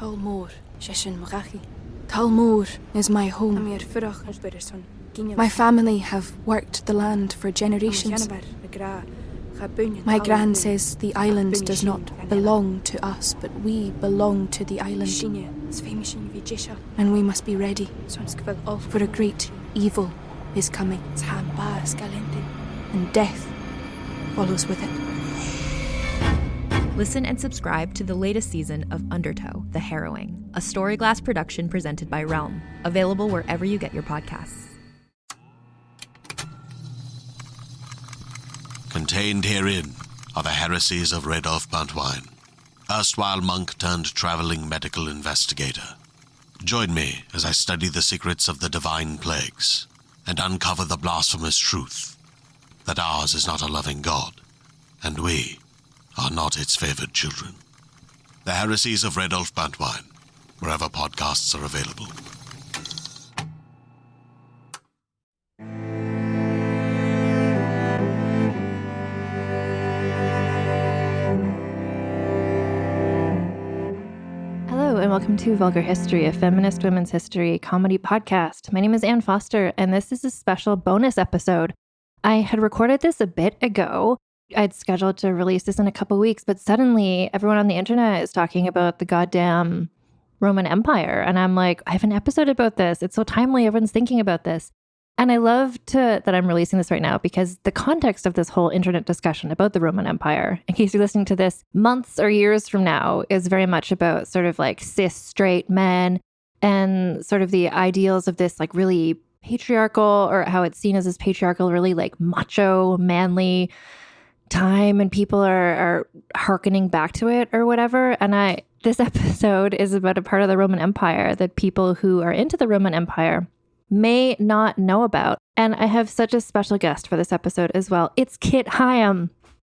Talmor, Shishin Magachi. Talmor is my home. My family have worked the land for generations. My gran says the island does not belong to us, but we belong to the island. And we must be ready, for a great evil is coming, and death follows with it. Listen and subscribe to the latest season of Undertow, The Harrowing, a Storyglass production presented by Realm, available wherever you get your podcasts. Contained herein are the heresies of Redolf Buntwine, erstwhile monk turned traveling medical investigator. Join me as I study the secrets of the divine plagues and uncover the blasphemous truth that ours is not a loving God, and we are not its favored children. The heresies of Redolf Buntwine, wherever podcasts are available. And welcome to Vulgar History, a feminist women's history comedy podcast. My name is Anne Foster, and this is a special bonus episode. I had recorded this a bit ago. I'd scheduled to release this in a couple weeks, but suddenly everyone on the internet is talking about the goddamn Roman Empire. And I'm like, I have an episode about this. It's so timely. Everyone's thinking about this. And I love that I'm releasing this right now because the context of this whole internet discussion about the Roman Empire, in case you're listening to this months or years from now, is very much about sort of like cis straight men and sort of the ideals of this like really patriarchal, or how it's seen as this patriarchal, really like macho, manly time, and people are hearkening back to it or whatever. And this episode is about a part of the Roman Empire that people who are into the Roman Empire may not know about. And I have such a special guest for this episode as well. It's Kit Heyam,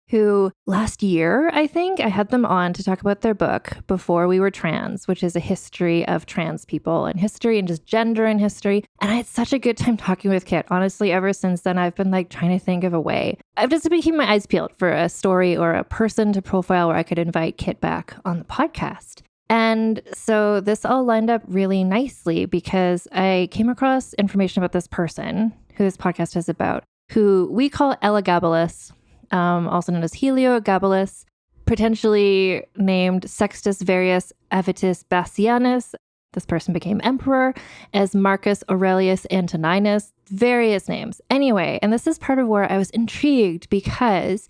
who last year, I think, I had them on to talk about their book, Before We Were Trans, which is a history of trans people and history and just gender and history. And I had such a good time talking with Kit. Honestly, ever since then, I've been like trying to think of a way. I've just been keeping my eyes peeled for a story or a person to profile where I could invite Kit back on the podcast. And so this all lined up really nicely because I came across information about this person who this podcast is about, who we call Elagabalus, also known as Heliogabalus, potentially named Sextus Varius Avitus Bassianus. This person became emperor as Marcus Aurelius Antoninus, various names. Anyway, and this is part of where I was intrigued because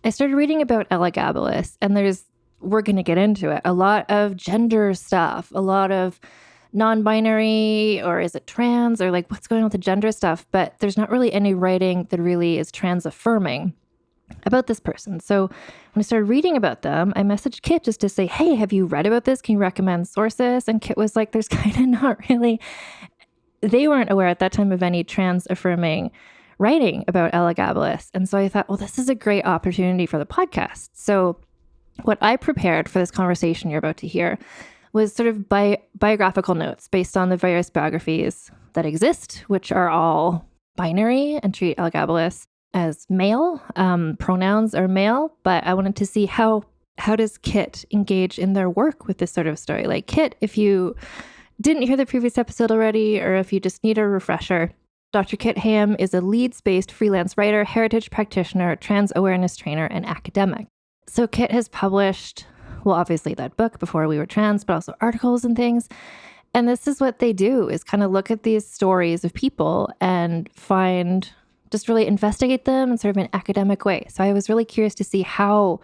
I started reading about Elagabalus, and we're going to get into it, a lot of gender stuff, a lot of non-binary, or is it trans, or like what's going on with the gender stuff, but there's not really any writing that really is trans-affirming about this person. So when I started reading about them, I messaged Kit just to say, hey, have you read about this? Can you recommend sources? And Kit was like, there's kind of not really, they weren't aware at that time of any trans-affirming writing about Elagabalus. And so I thought, well, this is a great opportunity for the podcast. So what I prepared for this conversation you're about to hear was sort of biographical notes based on the various biographies that exist, which are all binary and treat Elagabalus as male. Pronouns are male, but I wanted to see how does Kit engage in their work with this sort of story? Like, Kit, if you didn't hear the previous episode already, or if you just need a refresher, Dr. Kit Heyam is a Leeds-based freelance writer, heritage practitioner, trans awareness trainer, and academic. So Kit has published, well, obviously that book, Before We Were Trans, but also articles and things. And this is what they do, is kind of look at these stories of people and just really investigate them in sort of an academic way. So I was really curious to see how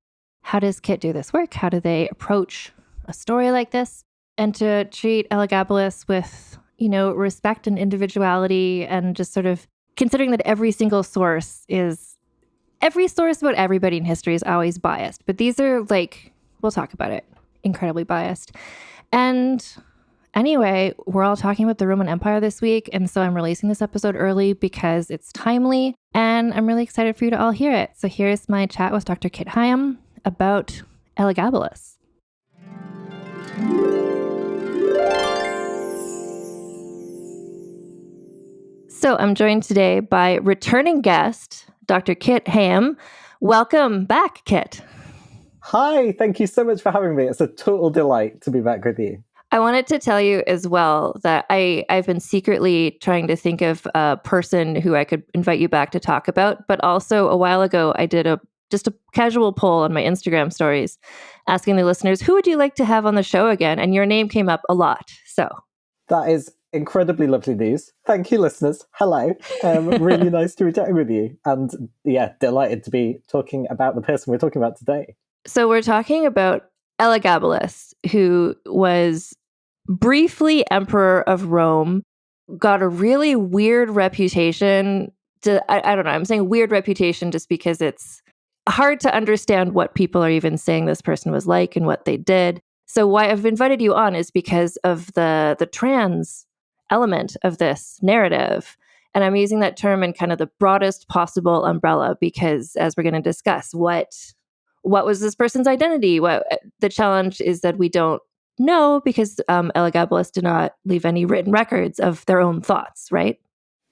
does Kit do this work? How do they approach a story like this? And to treat Elagabalus with, respect and individuality, and just sort of considering that every source about everybody in history is always biased. But these are we'll talk about it, incredibly biased. And anyway, we're all talking about the Roman Empire this week. And so I'm releasing this episode early because it's timely. And I'm really excited for you to all hear it. So here's my chat with Dr. Kit Heyam about Elagabalus. So I'm joined today by returning guest, Dr. Kit Heyam. Welcome back, Kit. Hi, thank you so much for having me. It's a total delight to be back with you. I wanted to tell you as well that I've been secretly trying to think of a person who I could invite you back to talk about, but also a while ago I did just a casual poll on my Instagram stories asking the listeners, who would you like to have on the show again? And your name came up a lot. So that is incredibly lovely news. Thank you, listeners. Hello. Really nice to be chatting with you. And yeah, delighted to be talking about the person we're talking about today. So we're talking about Elagabalus, who was briefly emperor of Rome, got a really weird reputation. I don't know. I'm saying weird reputation just because it's hard to understand what people are even saying this person was like and what they did. So why I've invited you on is because of the trans element of this narrative. And I'm using that term in kind of the broadest possible umbrella because, as we're going to discuss, what was this person's identity? The challenge is that we don't know because Elagabalus did not leave any written records of their own thoughts, right?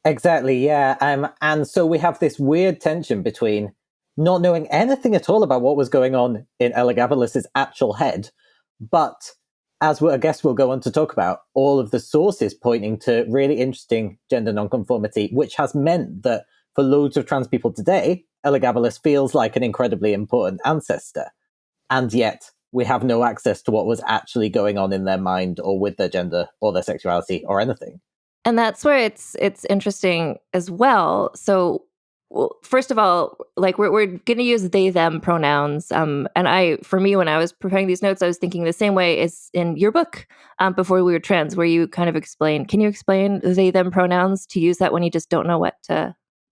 Exactly, yeah. And so we have this weird tension between not knowing anything at all about what was going on in Elagabalus's actual head, but as I guess we'll go on to talk about, all of the sources pointing to really interesting gender nonconformity, which has meant that for loads of trans people today, Elagabalus feels like an incredibly important ancestor. And yet we have no access to what was actually going on in their mind or with their gender or their sexuality or anything. And that's where it's interesting as well. So, first of all, like we're going to use they them pronouns. And for me, when I was preparing these notes, I was thinking the same way as in your book, Before We Were Trans, where you kind of explain. Can you explain they them pronouns to use that when you just don't know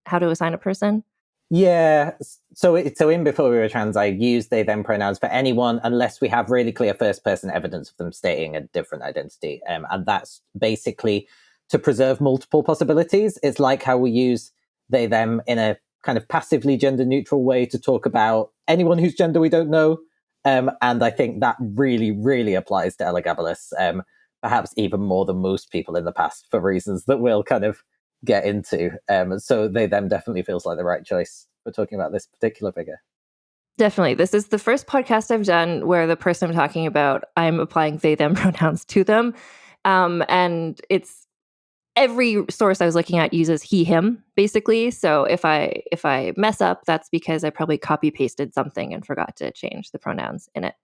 how to assign a person? Yeah. So in Before We Were Trans, I use they them pronouns for anyone unless we have really clear first person evidence of them stating a different identity. And that's basically to preserve multiple possibilities. It's like how we use they them in a kind of passively gender neutral way to talk about anyone whose gender we don't know. And I think that really, really applies to Elagabalus, perhaps even more than most people in the past for reasons that we'll kind of get into. So they them definitely feels like the right choice for talking about this particular figure. Definitely. This is the first podcast I've done where the person I'm talking about, I'm applying they them pronouns to them. And it's every source I was looking at uses he, him, basically. So if I mess up, that's because I probably copy pasted something and forgot to change the pronouns in it.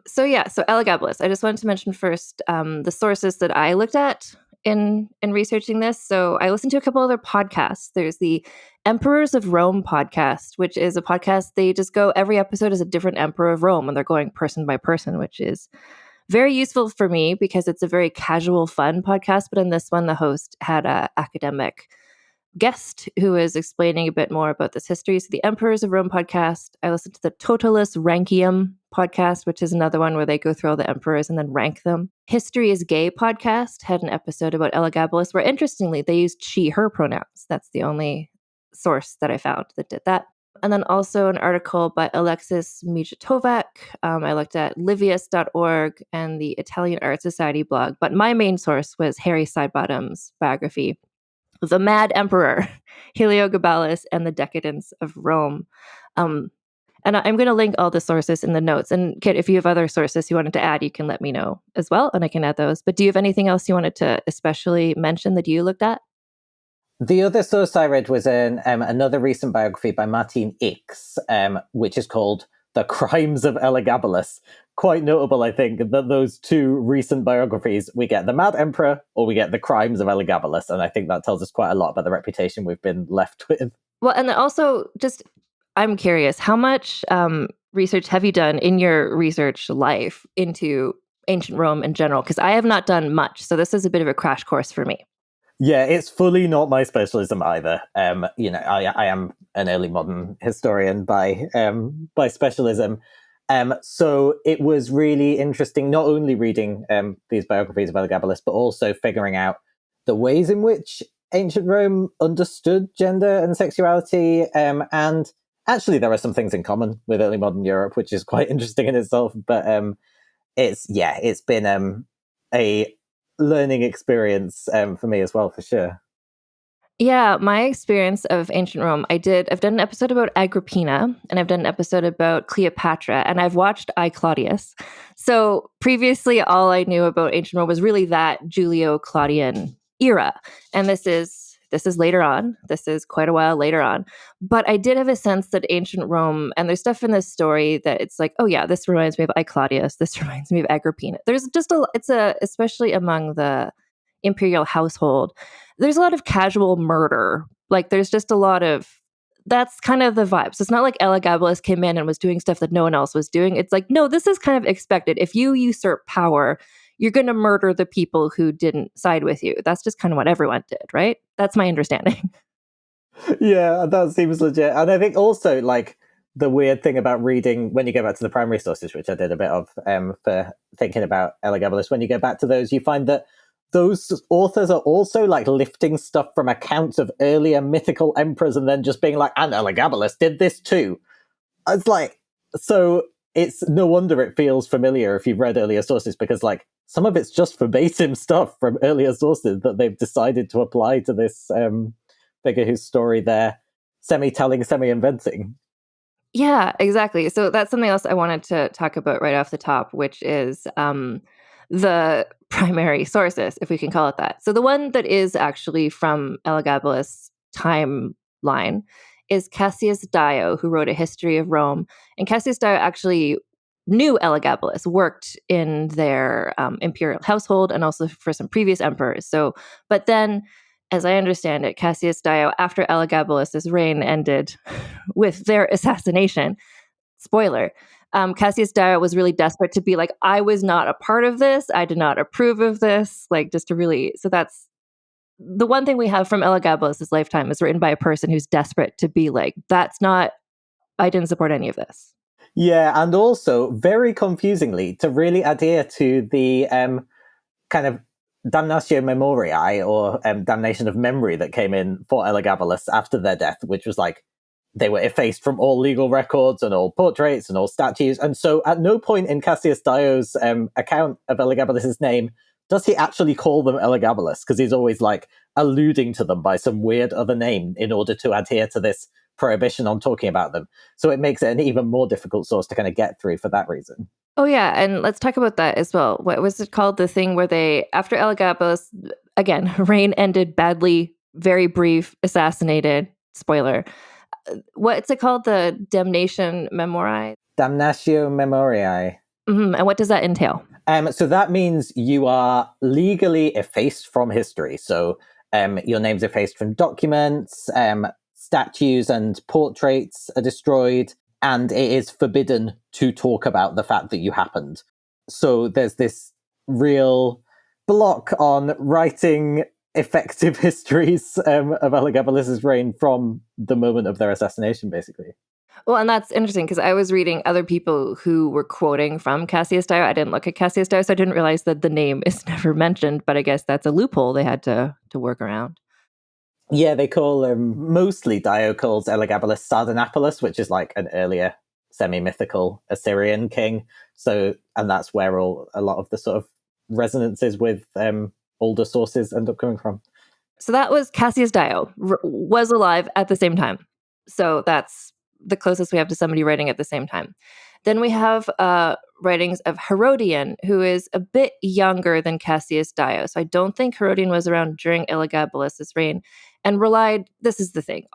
So Elagabalus. I just wanted to mention first the sources that I looked at in researching this. So I listened to a couple other podcasts. There's the Emperors of Rome podcast, which is a podcast. They just go, every episode is a different emperor of Rome, and they're going person by person, which is very useful for me because it's a very casual, fun podcast. But in this one, the host had an academic guest who is explaining a bit more about this history. So the Emperors of Rome podcast. I listened to the Totalus Rankium podcast, which is another one where they go through all the emperors and then rank them. History is Gay podcast had an episode about Elagabalus where, interestingly, they used she, her pronouns. That's the only source that I found that did that. And then also an article by Alexis Mijatovac. I looked at livius.org and the Italian Art Society blog. But my main source was Harry Sidebottom's biography, The Mad Emperor, Heliogabalus and the Decadence of Rome. And I'm going to link all the sources in the notes. And Kit, if you have other sources you wanted to add, you can let me know as well, and I can add those. But do you have anything else you wanted to especially mention that you looked at? The other source I read was another recent biography by Martin X, which is called The Crimes of Elagabalus. Quite notable, I think, that those two recent biographies, we get The Mad Emperor or we get The Crimes of Elagabalus. And I think that tells us quite a lot about the reputation we've been left with. Well, and then also just, I'm curious, how much research have you done in your research life into ancient Rome in general? Because I have not done much. So this is a bit of a crash course for me. Yeah, it's fully not my specialism either. I am an early modern historian by specialism. So it was really interesting, not only reading these biographies of Elagabalus, but also figuring out the ways in which ancient Rome understood gender and sexuality. And actually, there are some things in common with early modern Europe, which is quite interesting in itself. But it's been a learning experience for me as well, for sure. Yeah, my experience of ancient Rome, I've done an episode about Agrippina, and I've done an episode about Cleopatra, and I've watched I, Claudius. So previously, all I knew about ancient Rome was really that Julio-Claudian era. And this is later on. This is quite a while later on. But I did have a sense that ancient Rome, and there's stuff in this story that it's like, oh yeah, this reminds me of I, Claudius. This reminds me of Agrippina. There's just especially among the imperial household, there's a lot of casual murder. Like there's just a lot of, that's kind of the vibe. So it's not like Elagabalus came in and was doing stuff that no one else was doing. It's like, no, this is kind of expected. If you usurp power, you're going to murder the people who didn't side with you. That's just kind of what everyone did, right? That's my understanding. Yeah, that seems legit. And I think also, like, the weird thing about reading, when you go back to the primary sources, which I did a bit of for thinking about Elagabalus, when you go back to those, you find that those authors are also like lifting stuff from accounts of earlier mythical emperors and then just being like, and Elagabalus did this too. It's like, so it's no wonder it feels familiar if you've read earlier sources, because like some of it's just verbatim stuff from earlier sources that they've decided to apply to this figure whose story they're semi-telling, semi-inventing. Yeah, exactly. So that's something else I wanted to talk about right off the top, which is the primary sources, if we can call it that. So the one that is actually from Elagabalus' timeline is Cassius Dio, who wrote a history of Rome. And Cassius Dio actually knew Elagabalus, worked in their imperial household and also for some previous emperors. So, but then, as I understand it, Cassius Dio, after Elagabalus' reign ended with their assassination, spoiler, Cassius Dio was really desperate to be like, I was not a part of this. I did not approve of this. Like, just to really, so that's the one thing we have from Elagabalus' lifetime is written by a person who's desperate to be like, that's not, I didn't support any of this. Yeah, and also, very confusingly, to really adhere to the kind of damnatio memoriae, or damnation of memory that came in for Elagabalus after their death, which was like, they were effaced from all legal records and all portraits and all statues. And so at no point in Cassius Dio's account of Elagabalus' name does he actually call them Elagabalus, because he's always like alluding to them by some weird other name in order to adhere to this prohibition on talking about them. So it makes it an even more difficult source to kind of get through for that reason. Oh, yeah. And let's talk about that as well. What was it called? The thing where they, after Elagabalus, again, reign ended badly, very brief, assassinated, spoiler. What's it called? The damnation memoriae? Damnatio memoriae. Mm-hmm. And what does that entail? So that means you are legally effaced from history. So your name's effaced from documents, statues and portraits are destroyed, and it is forbidden to talk about the fact that you happened. So there's this real block on writing effective histories of Elagabalus' reign from the moment of their assassination, basically. Well, and that's interesting because I was reading other people who were quoting from Cassius Dio. I didn't look at Cassius Dio, so I didn't realize that the name is never mentioned, but I guess that's a loophole they had to work around. Yeah, they call mostly Dio calls Elagabalus Sardanapalus, which is like an earlier semi-mythical Assyrian king. So, and that's where a lot of the sort of resonances with older sources end up coming from. So that was Cassius Dio, was alive at the same time. So that's the closest we have to somebody writing at the same time. Then we have writings of Herodian, who is a bit younger than Cassius Dio. So I don't think Herodian was around during Elagabalus' reign, and relied, this is the thing,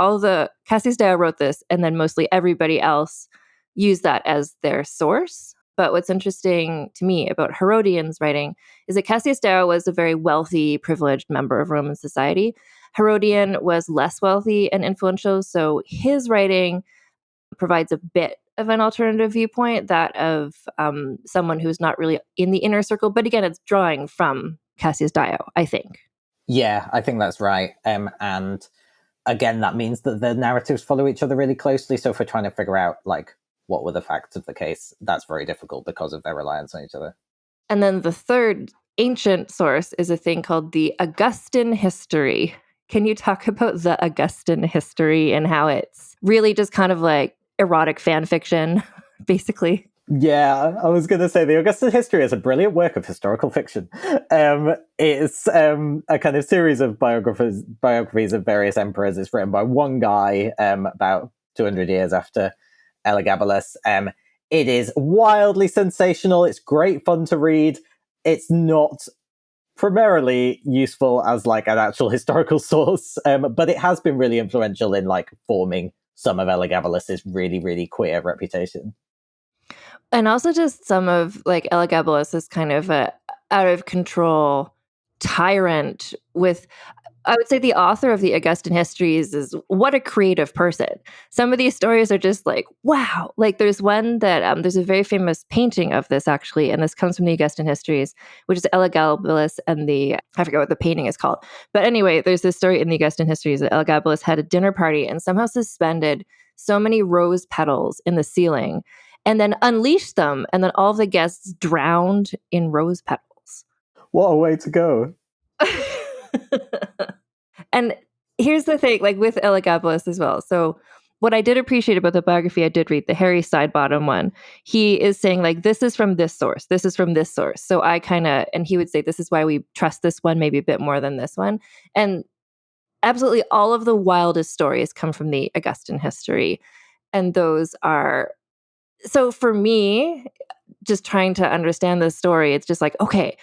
Cassius Dio wrote this, and then mostly everybody else used that as their source. But what's interesting to me about Herodian's writing is that Cassius Dio was a very wealthy, privileged member of Roman society. Herodian was less wealthy and influential, so his writing provides a bit of an alternative viewpoint, that of someone who's not really in the inner circle. But again, it's drawing from Cassius Dio, I think. Yeah, I think that's right. And again, that means that the narratives follow each other really closely. So if we're trying to figure out like what were the facts of the case, that's very difficult because of their reliance on each other. And then the third ancient source is a thing called the Augustan history. Can you talk about the Augustan history and how it's really just kind of like erotic fan fiction, basically? Yeah, I was going to say the Augustan history is a brilliant work of historical fiction. It's a kind of series of biographies of various emperors. It's written by one guy about 200 years after Elagabalus. It is wildly sensational. It's great fun to read. It's not primarily useful as like an actual historical source, but it has been really influential in like forming some of Elagabalus's really, really queer reputation. And also just some of like Elagabalus is kind of a out of control tyrant with, I would say the author of the Augustan Histories is what a creative person. Some of these stories are just like, wow. Like there's one that there's a very famous painting of this actually, and this comes from the Augustan Histories, which is Elagabalus and I forget what the painting is called. But anyway, there's this story in the Augustan Histories that Elagabalus had a dinner party and somehow suspended so many rose petals in the ceiling and then unleashed them, and then all of the guests drowned in rose petals. What a way to go. And here's the thing, like with Elagabalus as well. So what I did appreciate about the biography I did read, the Harry Sidebottom one, he is saying like, this is from this source. This is from this source. So and he would say, this is why we trust this one maybe a bit more than this one. And absolutely all of the wildest stories come from the Augustan history. And those are, so for me, just trying to understand this story, it's just like, okay,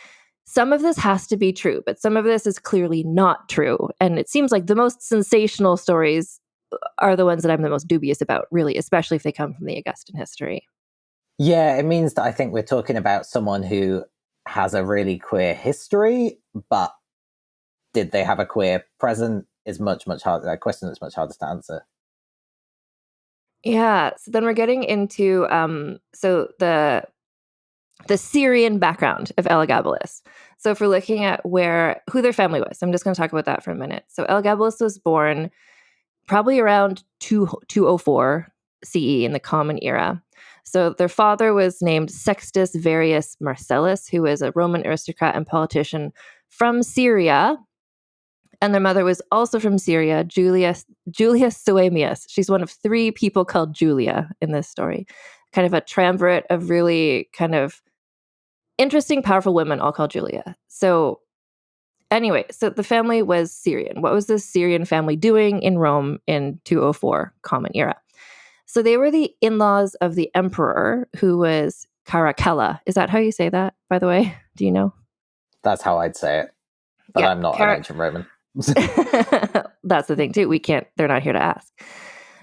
some of this has to be true, but some of this is clearly not true. And it seems like the most sensational stories are the ones that I'm the most dubious about, really, especially if they come from the Augustan history. Yeah, it means that I think we're talking about someone who has a really queer history, but did they have a queer present is much, much harder. A question that's much harder to answer. Yeah. So then we're getting into so the Syrian background of Elagabalus. So if we're looking at who their family was, I'm just going to talk about that for a minute. So Elagabalus was born probably around 204 CE in the Common Era. So their father was named Sextus Varius Marcellus, who was a Roman aristocrat and politician from Syria. And their mother was also from Syria, Julia Soemius. She's one of 3 people called Julia in this story. Kind of a triumvirate of really kind of interesting, powerful women, all called Julia. So anyway, so the family was Syrian. What was this Syrian family doing in Rome in 204 Common Era? So they were the in-laws of the emperor, who was Caracalla. Is that how you say that, by the way? Do you know? That's how I'd say it. But yeah, I'm not an ancient Roman. That's the thing too. They're not here to ask.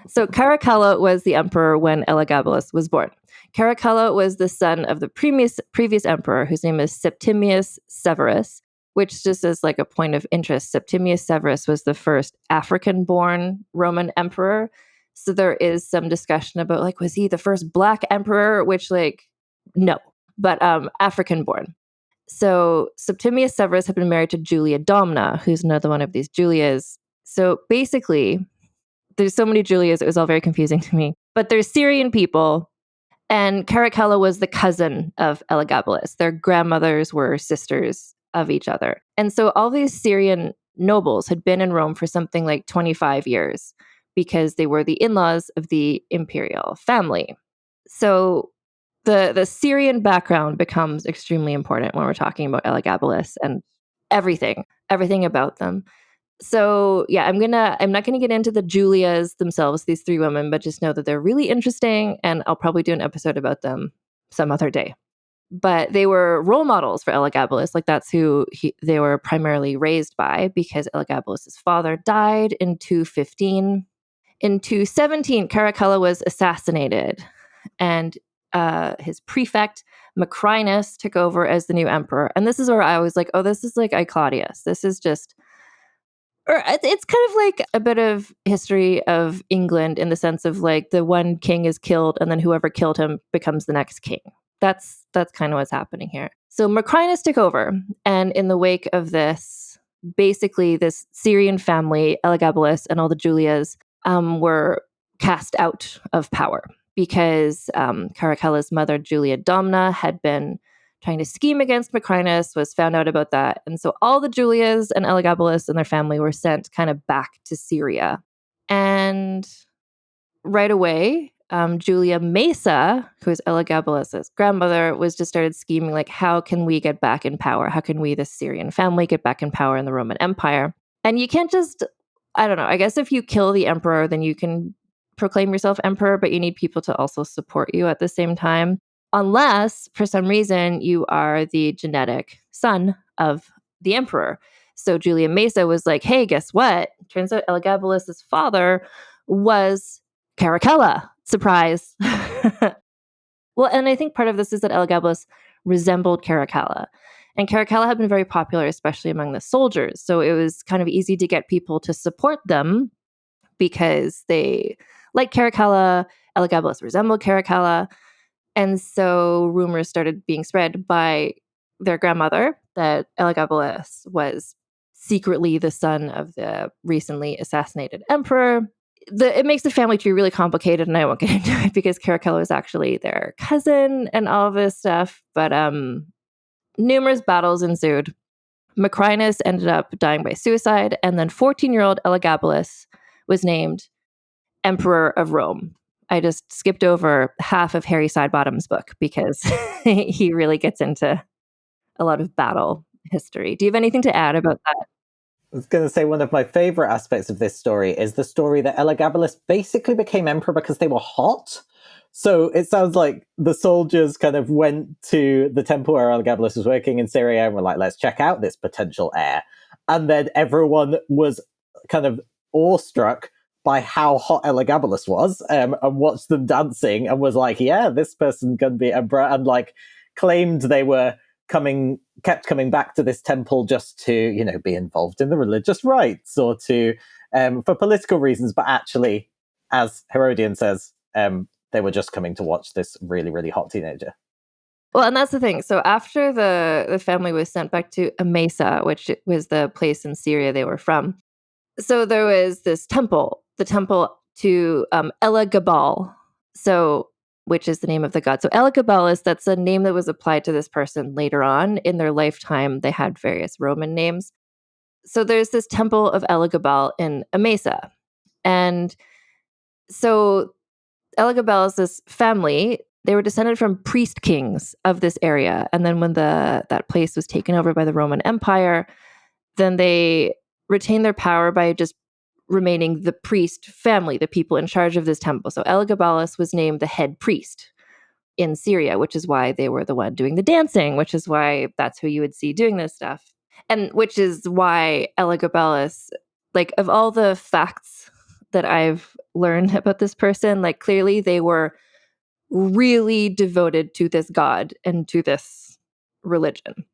So Caracalla was the emperor when Elagabalus was born. Caracalla was the son of the previous emperor, whose name is Septimius Severus, which just as like a point of interest, Septimius Severus was the first African-born Roman emperor. So there is some discussion about like, was he the first Black emperor? Which like, no, but African-born. So Septimius Severus had been married to Julia Domna, who's another one of these Julias. So basically, there's so many Julias, it was all very confusing to me. But they're Syrian people, and Caracalla was the cousin of Elagabalus. Their grandmothers were sisters of each other. And so all these Syrian nobles had been in Rome for something like 25 years because they were the in-laws of the imperial family. So the Syrian background becomes extremely important when we're talking about Elagabalus and everything about them. So yeah, I'm not gonna get into the Julias themselves, these 3 women, but just know that they're really interesting, and I'll probably do an episode about them some other day. But they were role models for Elagabalus, like that's who they were primarily raised by, because Elagabalus's father died in 215. In 217, Caracalla was assassinated, and his prefect, Macrinus, took over as the new emperor. And this is where I was like, oh, this is like I Claudius. This is just, or it's kind of like a bit of history of England in the sense of like the one king is killed and then whoever killed him becomes the next king. That's kind of what's happening here. So Macrinus took over, and in the wake of this, basically this Syrian family, Elagabalus and all the Julias, were cast out of power, because Caracalla's mother, Julia Domna, had been trying to scheme against Macrinus, was found out about that. And so all the Julias and Elagabalus and their family were sent kind of back to Syria. And right away, Julia Mesa, who is Elagabalus' grandmother, was just started scheming like, how can we get back in power? How can we, the Syrian family, get back in power in the Roman Empire? And you can't just, I don't know, I guess if you kill the emperor, then you can proclaim yourself emperor, but you need people to also support you at the same time. Unless, for some reason, you are the genetic son of the emperor. So Julia Mesa was like, hey, guess what? Turns out Elagabalus' father was Caracalla. Surprise. Well, and I think part of this is that Elagabalus resembled Caracalla. And Caracalla had been very popular, especially among the soldiers. So it was kind of easy to get people to support them because they liked Caracalla. Elagabalus resembled Caracalla. And so rumors started being spread by their grandmother that Elagabalus was secretly the son of the recently assassinated emperor. It makes the family tree really complicated, and I won't get into it because Caracalla was actually their cousin and all of this stuff. But numerous battles ensued. Macrinus ended up dying by suicide, and then 14-year-old Elagabalus was named Emperor of Rome. I just skipped over half of Harry Sidebottom's book because he really gets into a lot of battle history. Do you have anything to add about that? I was going to say one of my favorite aspects of this story is the story that Elagabalus basically became emperor because they were hot. So it sounds like the soldiers kind of went to the temple where Elagabalus was working in Syria and were like, let's check out this potential heir. And then everyone was kind of awestruck by how hot Elagabalus was, and watched them dancing and was like, yeah, this person can be emperor, and like claimed they were kept coming back to this temple just to, you know, be involved in the religious rites or to for political reasons, but actually, as Herodian says, they were just coming to watch this really, really hot teenager. Well, and that's the thing. So after the family was sent back to Emesa, which was the place in Syria they were from, so there was this temple, the temple to Elagabal, which is the name of the god. So Elagabalus, that's a name that was applied to this person later on in their lifetime. They had various Roman names. So there's this temple of Elagabal in Emesa. And so Elagabalus' family, they were descended from priest kings of this area. And then when that place was taken over by the Roman Empire, then they retained their power by just remaining the priest family, the people in charge of this temple. So Elagabalus was named the head priest in Syria, which is why they were the one doing the dancing, which is why that's who you would see doing this stuff. And which is why Elagabalus, like, of all the facts that I've learned about this person, like, clearly they were really devoted to this god and to this religion.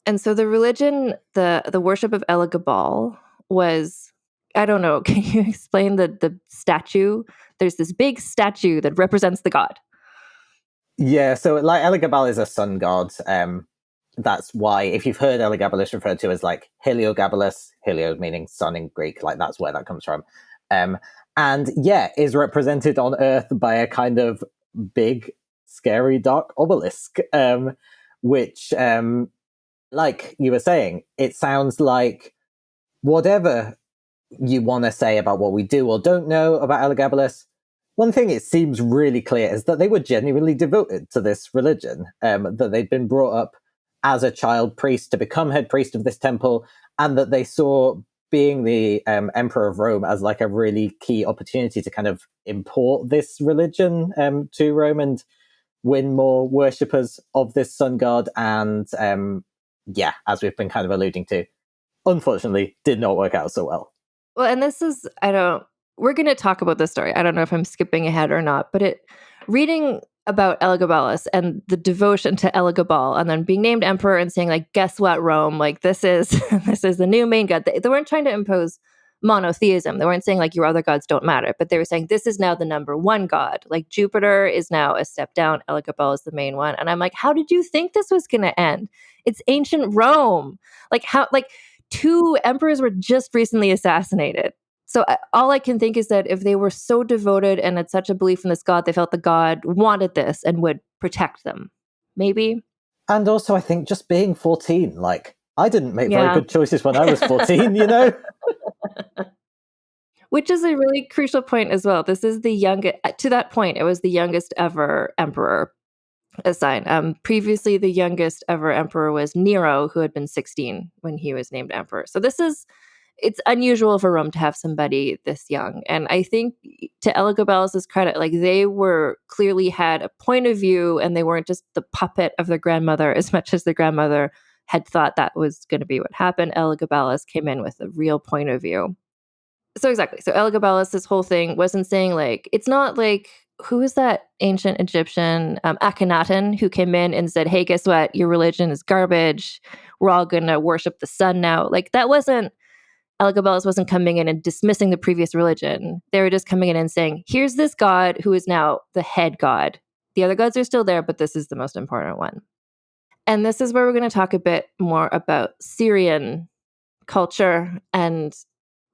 And so the religion, the worship of Elagabal was, I don't know, can you explain the statue? There's this big statue that represents the god. Yeah, so like Elagabal is a sun god. That's why, if you've heard Elagabalus referred to as like Heliogabalus, Helio meaning sun in Greek, like that's where that comes from. And yeah, is represented on Earth by a kind of big, scary, dark obelisk, which, like you were saying, it sounds like whatever you want to say about what we do or don't know about Elagabalus, one thing it seems really clear is that they were genuinely devoted to this religion, that they'd been brought up as a child priest to become head priest of this temple, and that they saw being the emperor of Rome as like a really key opportunity to kind of import this religion to Rome and win more worshippers of this sun god. And yeah, as we've been kind of alluding to, unfortunately did not work out so well. Well, and this is, we're going to talk about this story. I don't know if I'm skipping ahead or not, but reading about Elagabalus and the devotion to Elagabal and then being named emperor and saying like, guess what, Rome, like this is the new main god. They weren't trying to impose monotheism. They weren't saying like your other gods don't matter, but they were saying this is now the number one god. Like Jupiter is now a step down. Elagabal is the main one. And I'm like, how did you think this was going to end? It's ancient Rome. Like how, like two emperors were just recently assassinated. So all I can think is that if they were so devoted and had such a belief in this god, they felt the god wanted this and would protect them. Maybe. And also, I think just being 14, like, I didn't make very good choices when I was 14, you know? Which is a really crucial point as well. This is the youngest, to that point, it was the youngest ever emperor assigned. Previously, the youngest ever emperor was Nero, who had been 16 when he was named emperor. So it's unusual for Rome to have somebody this young. And I think to Elagabalus's credit, like they were clearly had a point of view and they weren't just the puppet of their grandmother as much as the grandmother had thought that was going to be what happened. Elagabalus came in with a real point of view. So exactly. So Elagabalus, this whole thing wasn't saying like, it's not like, who is that ancient Egyptian Akhenaten who came in and said, hey, guess what? Your religion is garbage. We're all going to worship the sun now. Like that wasn't, Elagabalus wasn't coming in and dismissing the previous religion. They were just coming in and saying, here's this god who is now the head god. The other gods are still there, but this is the most important one. And this is where we're going to talk a bit more about Syrian culture and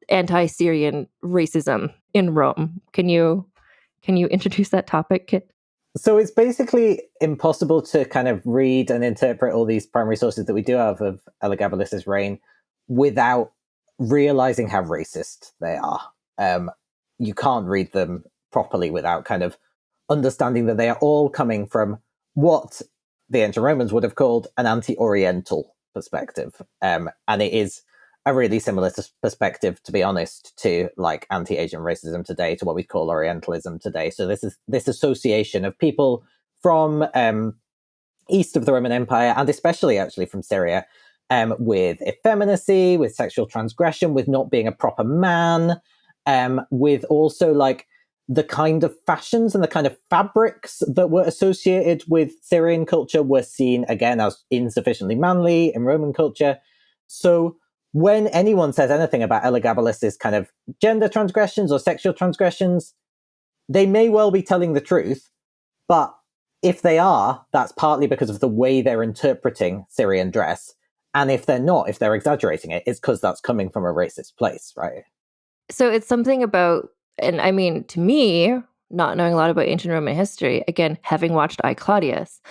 anti-Syrian racism in Rome. Can you introduce that topic, Kit? So it's basically impossible to kind of read and interpret all these primary sources that we do have of Elagabalus's reign without realizing how racist they are. You can't read them properly without kind of understanding that they are all coming from what the ancient Romans would have called an anti-Oriental perspective. And it is a really similar perspective, to be honest, to like anti-Asian racism today, to what we call Orientalism today. So this association of people from east of the Roman Empire, and especially actually from Syria, with effeminacy, with sexual transgression, with not being a proper man, with also like the kind of fashions and the kind of fabrics that were associated with Syrian culture were seen again as insufficiently manly in Roman culture. So when anyone says anything about Elagabalus's kind of gender transgressions or sexual transgressions, they may well be telling the truth, but if they are, that's partly because of the way they're interpreting Syrian dress. And if they're not, if they're exaggerating it, it's because that's coming from a racist place, right? So it's something about, and I mean, to me, not knowing a lot about ancient Roman history, again, having watched I, Claudius,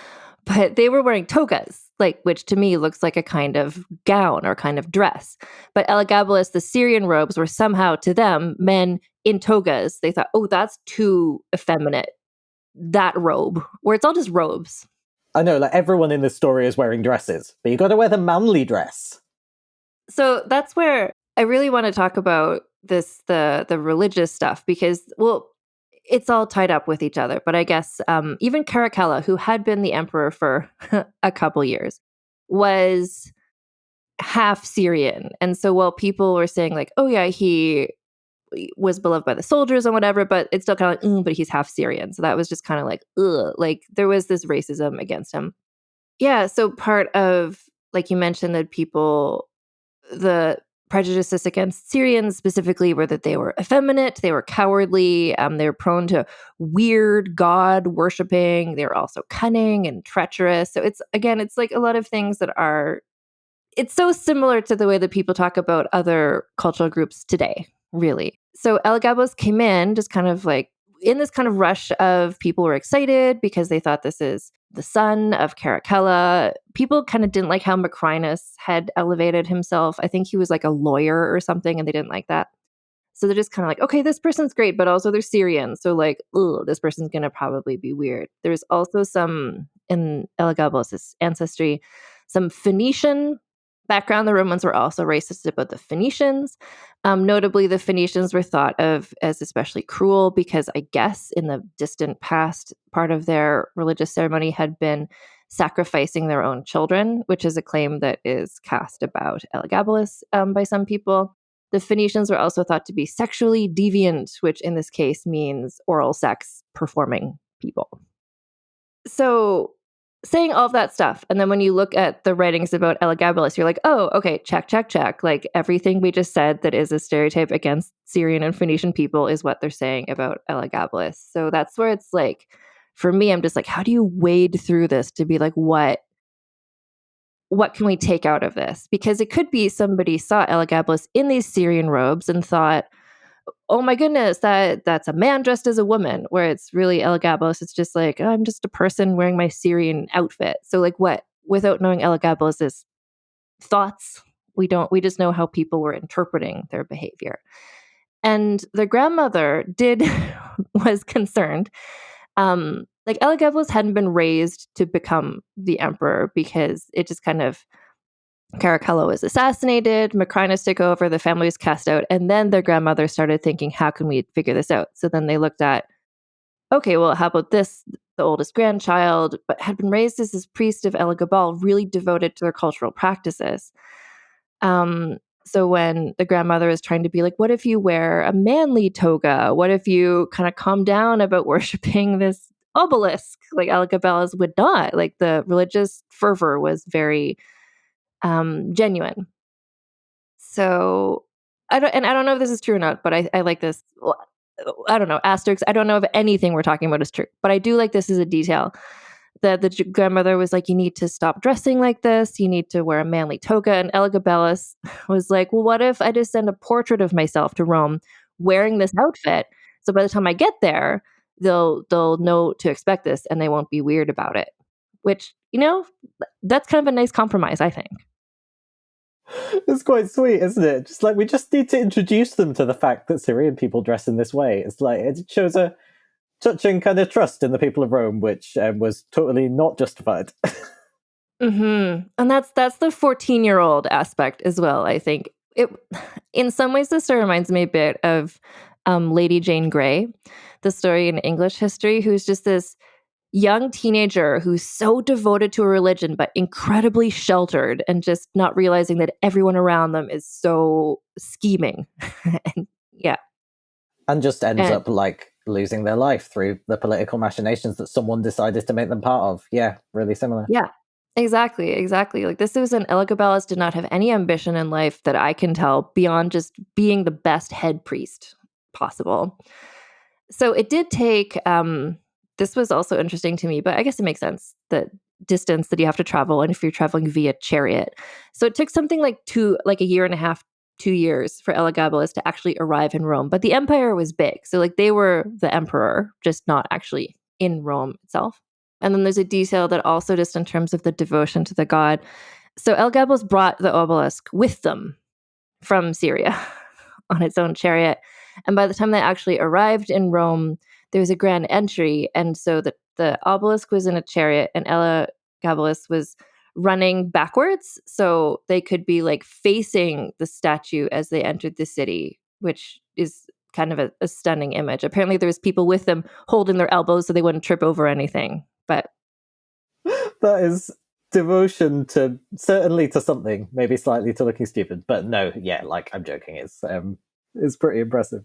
but they were wearing togas, like, which to me looks like a kind of gown or kind of dress. But Elagabalus, the Syrian robes were somehow to them men in togas. They thought, oh, that's too effeminate, that robe, where it's all just robes. I know, like everyone in this story is wearing dresses, but you got to wear the manly dress. So that's where I really want to talk about this, the religious stuff, because, well, it's all tied up with each other. But I guess even Caracalla, who had been the emperor for a couple years, was half Syrian. And so while people were saying like, oh yeah, he was beloved by the soldiers and whatever, but it's still kind of like, but he's half Syrian. So that was just kind of like, ugh, like there was this racism against him. Yeah. So part of, like you mentioned, that people, the prejudices against Syrians specifically were that they were effeminate, they were cowardly, they were prone to weird god worshipping, they were also cunning and treacherous. So it's like a lot of things that are, it's so similar to the way that people talk about other cultural groups today, really. So Elagabalus came in just kind of like in this kind of rush of people were excited because they thought this is the son of Caracalla. People kind of didn't like how Macrinus had elevated himself. I think he was like a lawyer or something, and they didn't like that. So they're just kind of like, okay, this person's great, but also they're Syrian. So like, this person's going to probably be weird. There's also some, in Elagabalus' ancestry, some Phoenician background. The Romans were also racist about the Phoenicians. Notably, the Phoenicians were thought of as especially cruel because I guess in the distant past, part of their religious ceremony had been sacrificing their own children, which is a claim that is cast about Elagabalus by some people. The Phoenicians were also thought to be sexually deviant, which in this case means oral sex performing people. So saying all of that stuff, and then when you look at the writings about Elagabalus, you're like, oh, okay, check. Like everything we just said that is a stereotype against Syrian and Phoenician people is what they're saying about Elagabalus. So that's where it's like, for me, I'm just like, how do you wade through this to be like, what can we take out of this? Because it could be somebody saw Elagabalus in these Syrian robes and thought, oh my goodness, that's a man dressed as a woman, where it's really Elagabalus. It's just like, I'm just a person wearing my Syrian outfit. So like what? Without knowing Elagabalus's thoughts, we just know how people were interpreting their behavior. And the grandmother was concerned. Like Elagabalus hadn't been raised to become the emperor because it just kind of Caracalla was assassinated, Macrinus took over, the family was cast out, and then their grandmother started thinking, how can we figure this out? So then they looked at, okay, well, how about this? The oldest grandchild, but had been raised as this priest of Elagabal, really devoted to their cultural practices. So when the grandmother is trying to be like, what if you wear a manly toga? What if you kind of calm down about worshiping this obelisk? Like Elagabalus would not. Like the religious fervor was very genuine. So I don't know if this is true or not, but I like this. Well, I don't know, asterisks. I don't know if anything we're talking about is true, but I do like this as a detail that the grandmother was like, you need to stop dressing like this. You need to wear a manly toga. And Elagabalus was like, well, what if I just send a portrait of myself to Rome wearing this outfit? So by the time I get there, they'll know to expect this and they won't be weird about it. Which, that's kind of a nice compromise, I think. It's quite sweet, isn't it? Just like, we just need to introduce them to the fact that Syrian people dress in this way. It's like, it shows a touching kind of trust in the people of Rome, which was totally not justified. And that's the 14-year-old aspect as well, I think. In some ways, this story reminds me a bit of Lady Jane Grey, the story in English history, who's just this young teenager who's so devoted to a religion, but incredibly sheltered and just not realizing that everyone around them is so scheming. And just ends up like losing their life through the political machinations that someone decided to make them part of. Yeah, really similar. Yeah, exactly. Like this was an Elagabalus did not have any ambition in life that I can tell beyond just being the best head priest possible. So it did take, this was also interesting to me, but I guess it makes sense, the distance that you have to travel and if you're traveling via chariot. So it took something like a year and a half, 2 years for Elagabalus to actually arrive in Rome. But the empire was big. So like they were the emperor, just not actually in Rome itself. And then there's a detail that also just in terms of the devotion to the god. So Elagabalus brought the obelisk with them from Syria on its own chariot. And by the time they actually arrived in Rome, there was a grand entry. And so the obelisk was in a chariot and Elagabalus was running backwards. So they could be like facing the statue as they entered the city, which is kind of a stunning image. Apparently there was people with them holding their elbows so they wouldn't trip over anything. But that is devotion to certainly to something, maybe slightly to looking stupid, but no, yeah, like I'm joking. It's pretty impressive.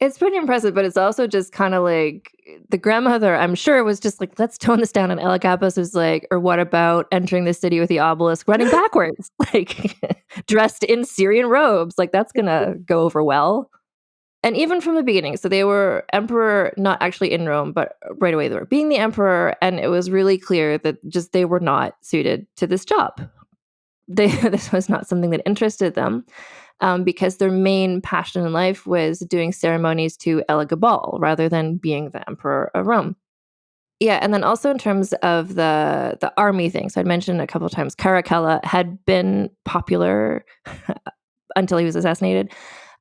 It's pretty impressive, but it's also just kind of like the grandmother, I'm sure, was just like, let's tone this down. And Elagabalus was like, or what about entering the city with the obelisk running backwards, like dressed in Syrian robes? Like that's going to go over well. And even from the beginning, so they were emperor, not actually in Rome, but right away they were being the emperor. And it was really clear that just they were not suited to this job. This was not something that interested them. Because their main passion in life was doing ceremonies to Elagabal rather than being the emperor of Rome. Yeah, and then also in terms of the army thing, so I'd mentioned a couple of times, Caracalla had been popular until he was assassinated,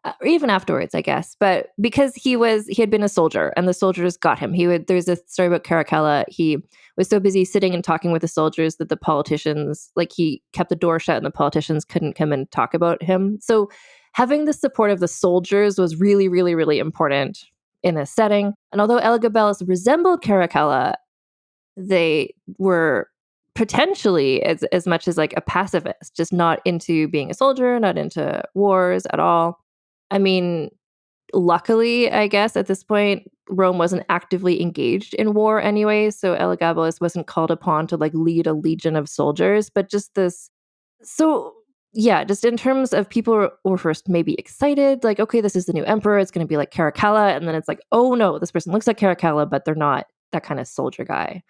or even afterwards, I guess. But because he had been a soldier, and the soldiers got him. There's a story about Caracalla. He was so busy sitting and talking with the soldiers that the politicians, like he kept the door shut and the politicians couldn't come and talk about him. So having the support of the soldiers was really, really, really important in this setting. And although Elagabalus resembled Caracalla, they were potentially as much as like a pacifist, just not into being a soldier, not into wars at all. I mean, luckily, I guess, at this point, Rome wasn't actively engaged in war anyway, so Elagabalus wasn't called upon to like lead a legion of soldiers, but just this. So yeah, just in terms of people were first maybe excited, like, okay, this is the new emperor, it's going to be like Caracalla, and then it's like, oh no, this person looks like Caracalla, but they're not that kind of soldier guy.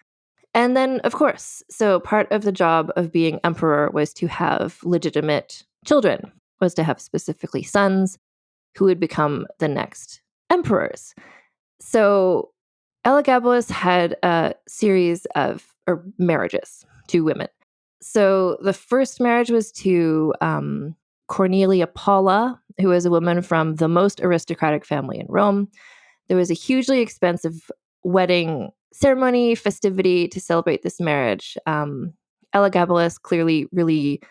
And then, of course, so part of the job of being emperor was to have legitimate children, was to have specifically sons who would become the next emperors. So Elagabalus had a series of marriages to women. So the first marriage was to Cornelia Paula, who was a woman from the most aristocratic family in Rome. There was a hugely expensive wedding ceremony, festivity to celebrate this marriage. Elagabalus clearly really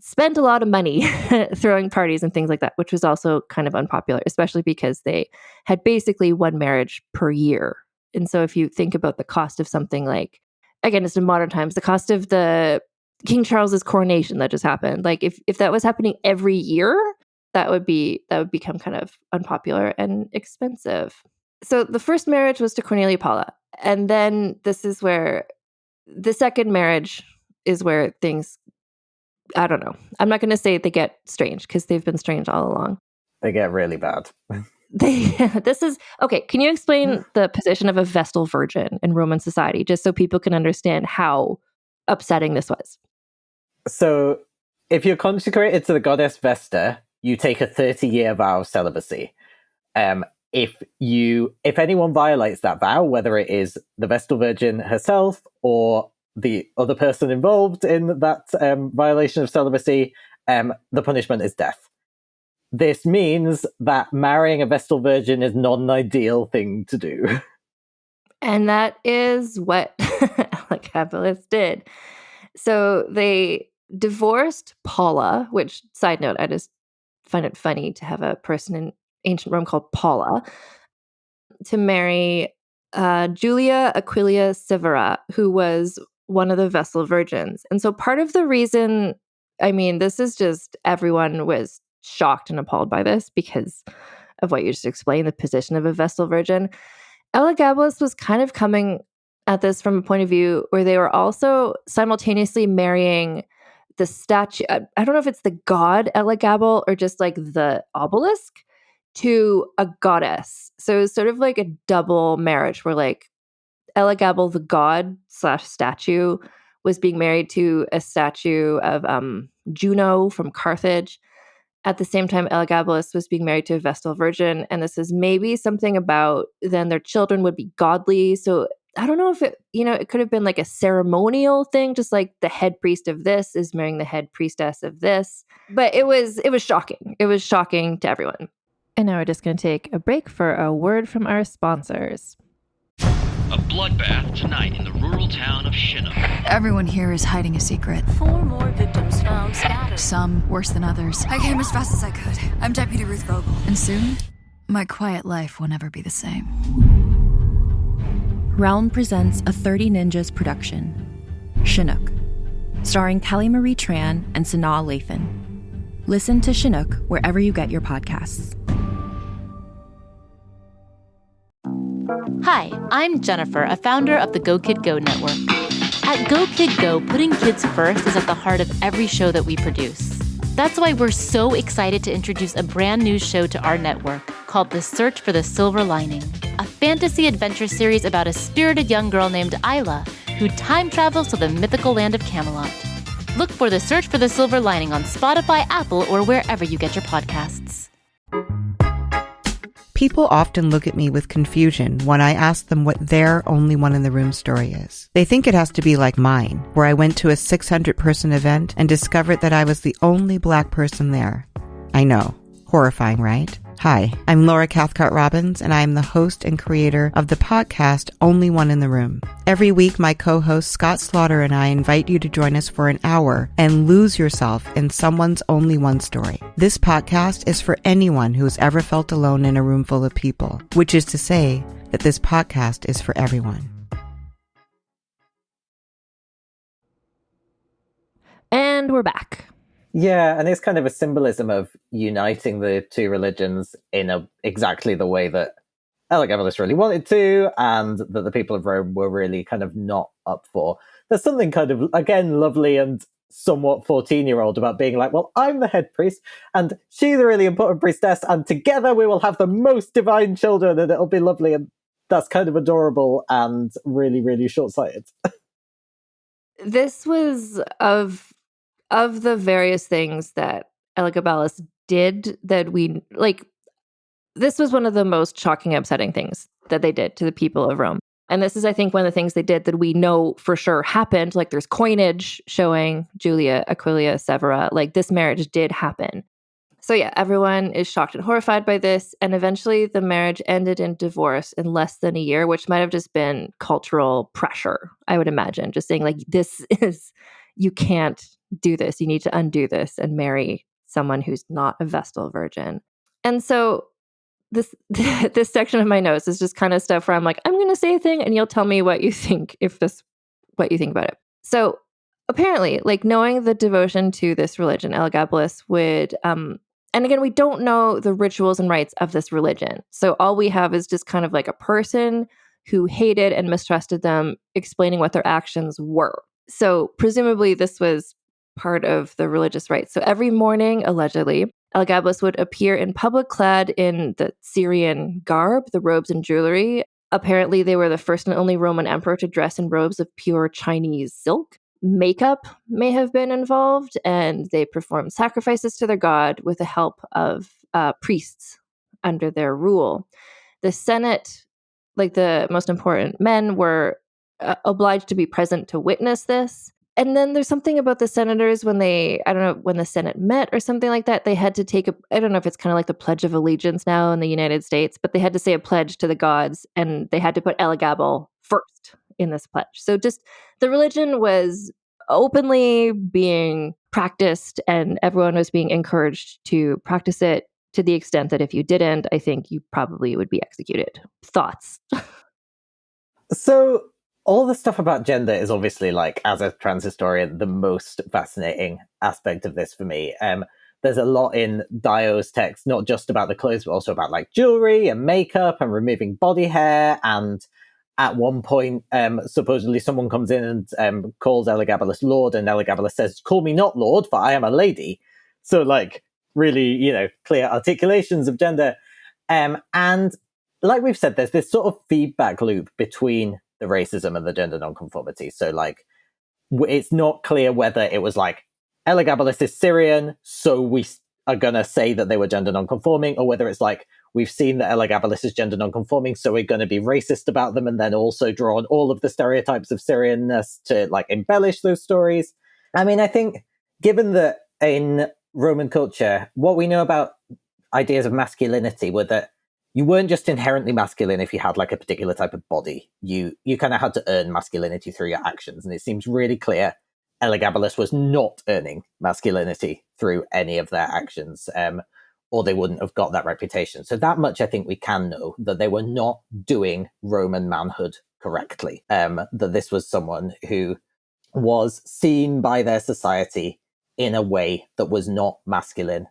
spent a lot of money throwing parties and things like that, which was also kind of unpopular, especially because they had basically one marriage per year. And so if you think about the cost of something like, again, it's in modern times, the cost of the King Charles's coronation that just happened, like if that was happening every year, that would become kind of unpopular and expensive. So the first marriage was to Cornelia Paula. And then this is where the second marriage is where things, I don't know. I'm not going to say they get strange because they've been strange all along. They get really bad. This is okay. Can you explain the position of a Vestal Virgin in Roman society, just so people can understand how upsetting this was? So, if you're consecrated to the goddess Vesta, you take a 30-year vow of celibacy. If anyone violates that vow, whether it is the Vestal Virgin herself or the other person involved in that violation of celibacy, the punishment is death. This means that marrying a Vestal Virgin is not an ideal thing to do. And that is what Elagabalus did. So they divorced Paula, which, side note, I just find it funny to have a person in ancient Rome called Paula, to marry Julia Aquilia Severa, who was one of the Vestal Virgins. And so part of the reason, I mean, this is just everyone was shocked and appalled by this because of what you just explained, the position of a Vestal Virgin. Elagabalus was kind of coming at this from a point of view where they were also simultaneously marrying the statue. I don't know if it's the god Elagabal or just like the obelisk to a goddess. So it was sort of like a double marriage where like Elagabal, the god / statue, was being married to a statue of Juno from Carthage. At the same time, Elagabalus was being married to a Vestal Virgin, and this is maybe something about then their children would be godly. So I don't know if it could have been like a ceremonial thing, just like the head priest of this is marrying the head priestess of this. But it was shocking. It was shocking to everyone. And now we're just going to take a break for a word from our sponsors. A bloodbath tonight in the rural town of Chinook. Everyone here is hiding a secret. 4 more victims found scattered. Some worse than others. I came as fast as I could. I'm Deputy Ruth Vogel. And soon, my quiet life will never be the same. Realm presents a 30 Ninjas production, Chinook, starring Kelly Marie Tran and Sanaa Lathan. Listen to Chinook wherever you get your podcasts. Hi, I'm Jennifer, a founder of the Go Kid Go network. At Go Kid Go, putting kids first is at the heart of every show that we produce. That's why we're so excited to introduce a brand new show to our network called The Search for the Silver Lining, a fantasy adventure series about a spirited young girl named Isla who time travels to the mythical land of Camelot. Look for The Search for the Silver Lining on Spotify, Apple, or wherever you get your podcasts. People often look at me with confusion when I ask them what their only one in the room story is. They think it has to be like mine, where I went to a 600-person event and discovered that I was the only Black person there. I know. Horrifying, right? Hi, I'm Laura Cathcart-Robbins, and I am the host and creator of the podcast Only One in the Room. Every week, my co-host Scott Slaughter and I invite you to join us for an hour and lose yourself in someone's only one story. This podcast is for anyone who's ever felt alone in a room full of people, which is to say that this podcast is for everyone. And we're back. Yeah, and it's kind of a symbolism of uniting the two religions in exactly the way that Elagabalus really wanted to, and that the people of Rome were really kind of not up for. There's something kind of, again, lovely and somewhat 14-year-old about being like, well, I'm the head priest, and she's a really important priestess, and together we will have the most divine children, and it'll be lovely, and that's kind of adorable and really, really short-sighted. This was of the various things that Elagabalus did that we, like, this was one of the most shocking, upsetting things that they did to the people of Rome. And this is, I think, one of the things they did that we know for sure happened. Like there's coinage showing Julia Aquilia Severa, like this marriage did happen. So yeah, everyone is shocked and horrified by this. And eventually the marriage ended in divorce in less than a year, which might have just been cultural pressure, I would imagine. Just saying like, you can't do this. You need to undo this and marry someone who's not a Vestal virgin. And so this section of my notes is just kind of stuff where I'm like, I'm going to say a thing and you'll tell me what you think what you think about it. So apparently, like knowing the devotion to this religion, Elagabalus would, and again, we don't know the rituals and rites of this religion. So all we have is just kind of like a person who hated and mistrusted them explaining what their actions were. So presumably this was part of the religious rites. So every morning, allegedly, Elagabalus would appear in public clad in the Syrian garb, the robes and jewelry. Apparently, they were the first and only Roman emperor to dress in robes of pure Chinese silk. Makeup may have been involved, and they performed sacrifices to their god with the help of priests under their rule. The Senate, like the most important men, were obliged to be present to witness this. And then there's something about the senators when when the Senate met or something like that, they had to take I don't know if it's kind of like the Pledge of Allegiance now in the United States, but they had to say a pledge to the gods and they had to put Elagabal first in this pledge. So just the religion was openly being practiced and everyone was being encouraged to practice it to the extent that if you didn't, I think you probably would be executed. Thoughts? So all the stuff about gender is obviously, like, as a trans historian, the most fascinating aspect of this for me. There's a lot in Dio's text, not just about the clothes, but also about like jewelry and makeup and removing body hair. And at one point, supposedly someone comes in and calls Elagabalus Lord, and Elagabalus says, "Call me not Lord, for I am a lady." So, like, really, clear articulations of gender. And like we've said, there's this sort of feedback loop between the racism and the gender nonconformity. So, like, it's not clear whether it was like Elagabalus is Syrian, so we are going to say that they were gender nonconforming, or whether it's like we've seen that Elagabalus is gender nonconforming, so we're going to be racist about them and then also draw on all of the stereotypes of Syrianness to like embellish those stories. I mean, I think given that in Roman culture, what we know about ideas of masculinity were that you weren't just inherently masculine if you had like a particular type of body. You kind of had to earn masculinity through your actions. And it seems really clear Elagabalus was not earning masculinity through any of their actions, or they wouldn't have got that reputation. So that much I think we can know, that they were not doing Roman manhood correctly, that this was someone who was seen by their society in a way that was not masculine,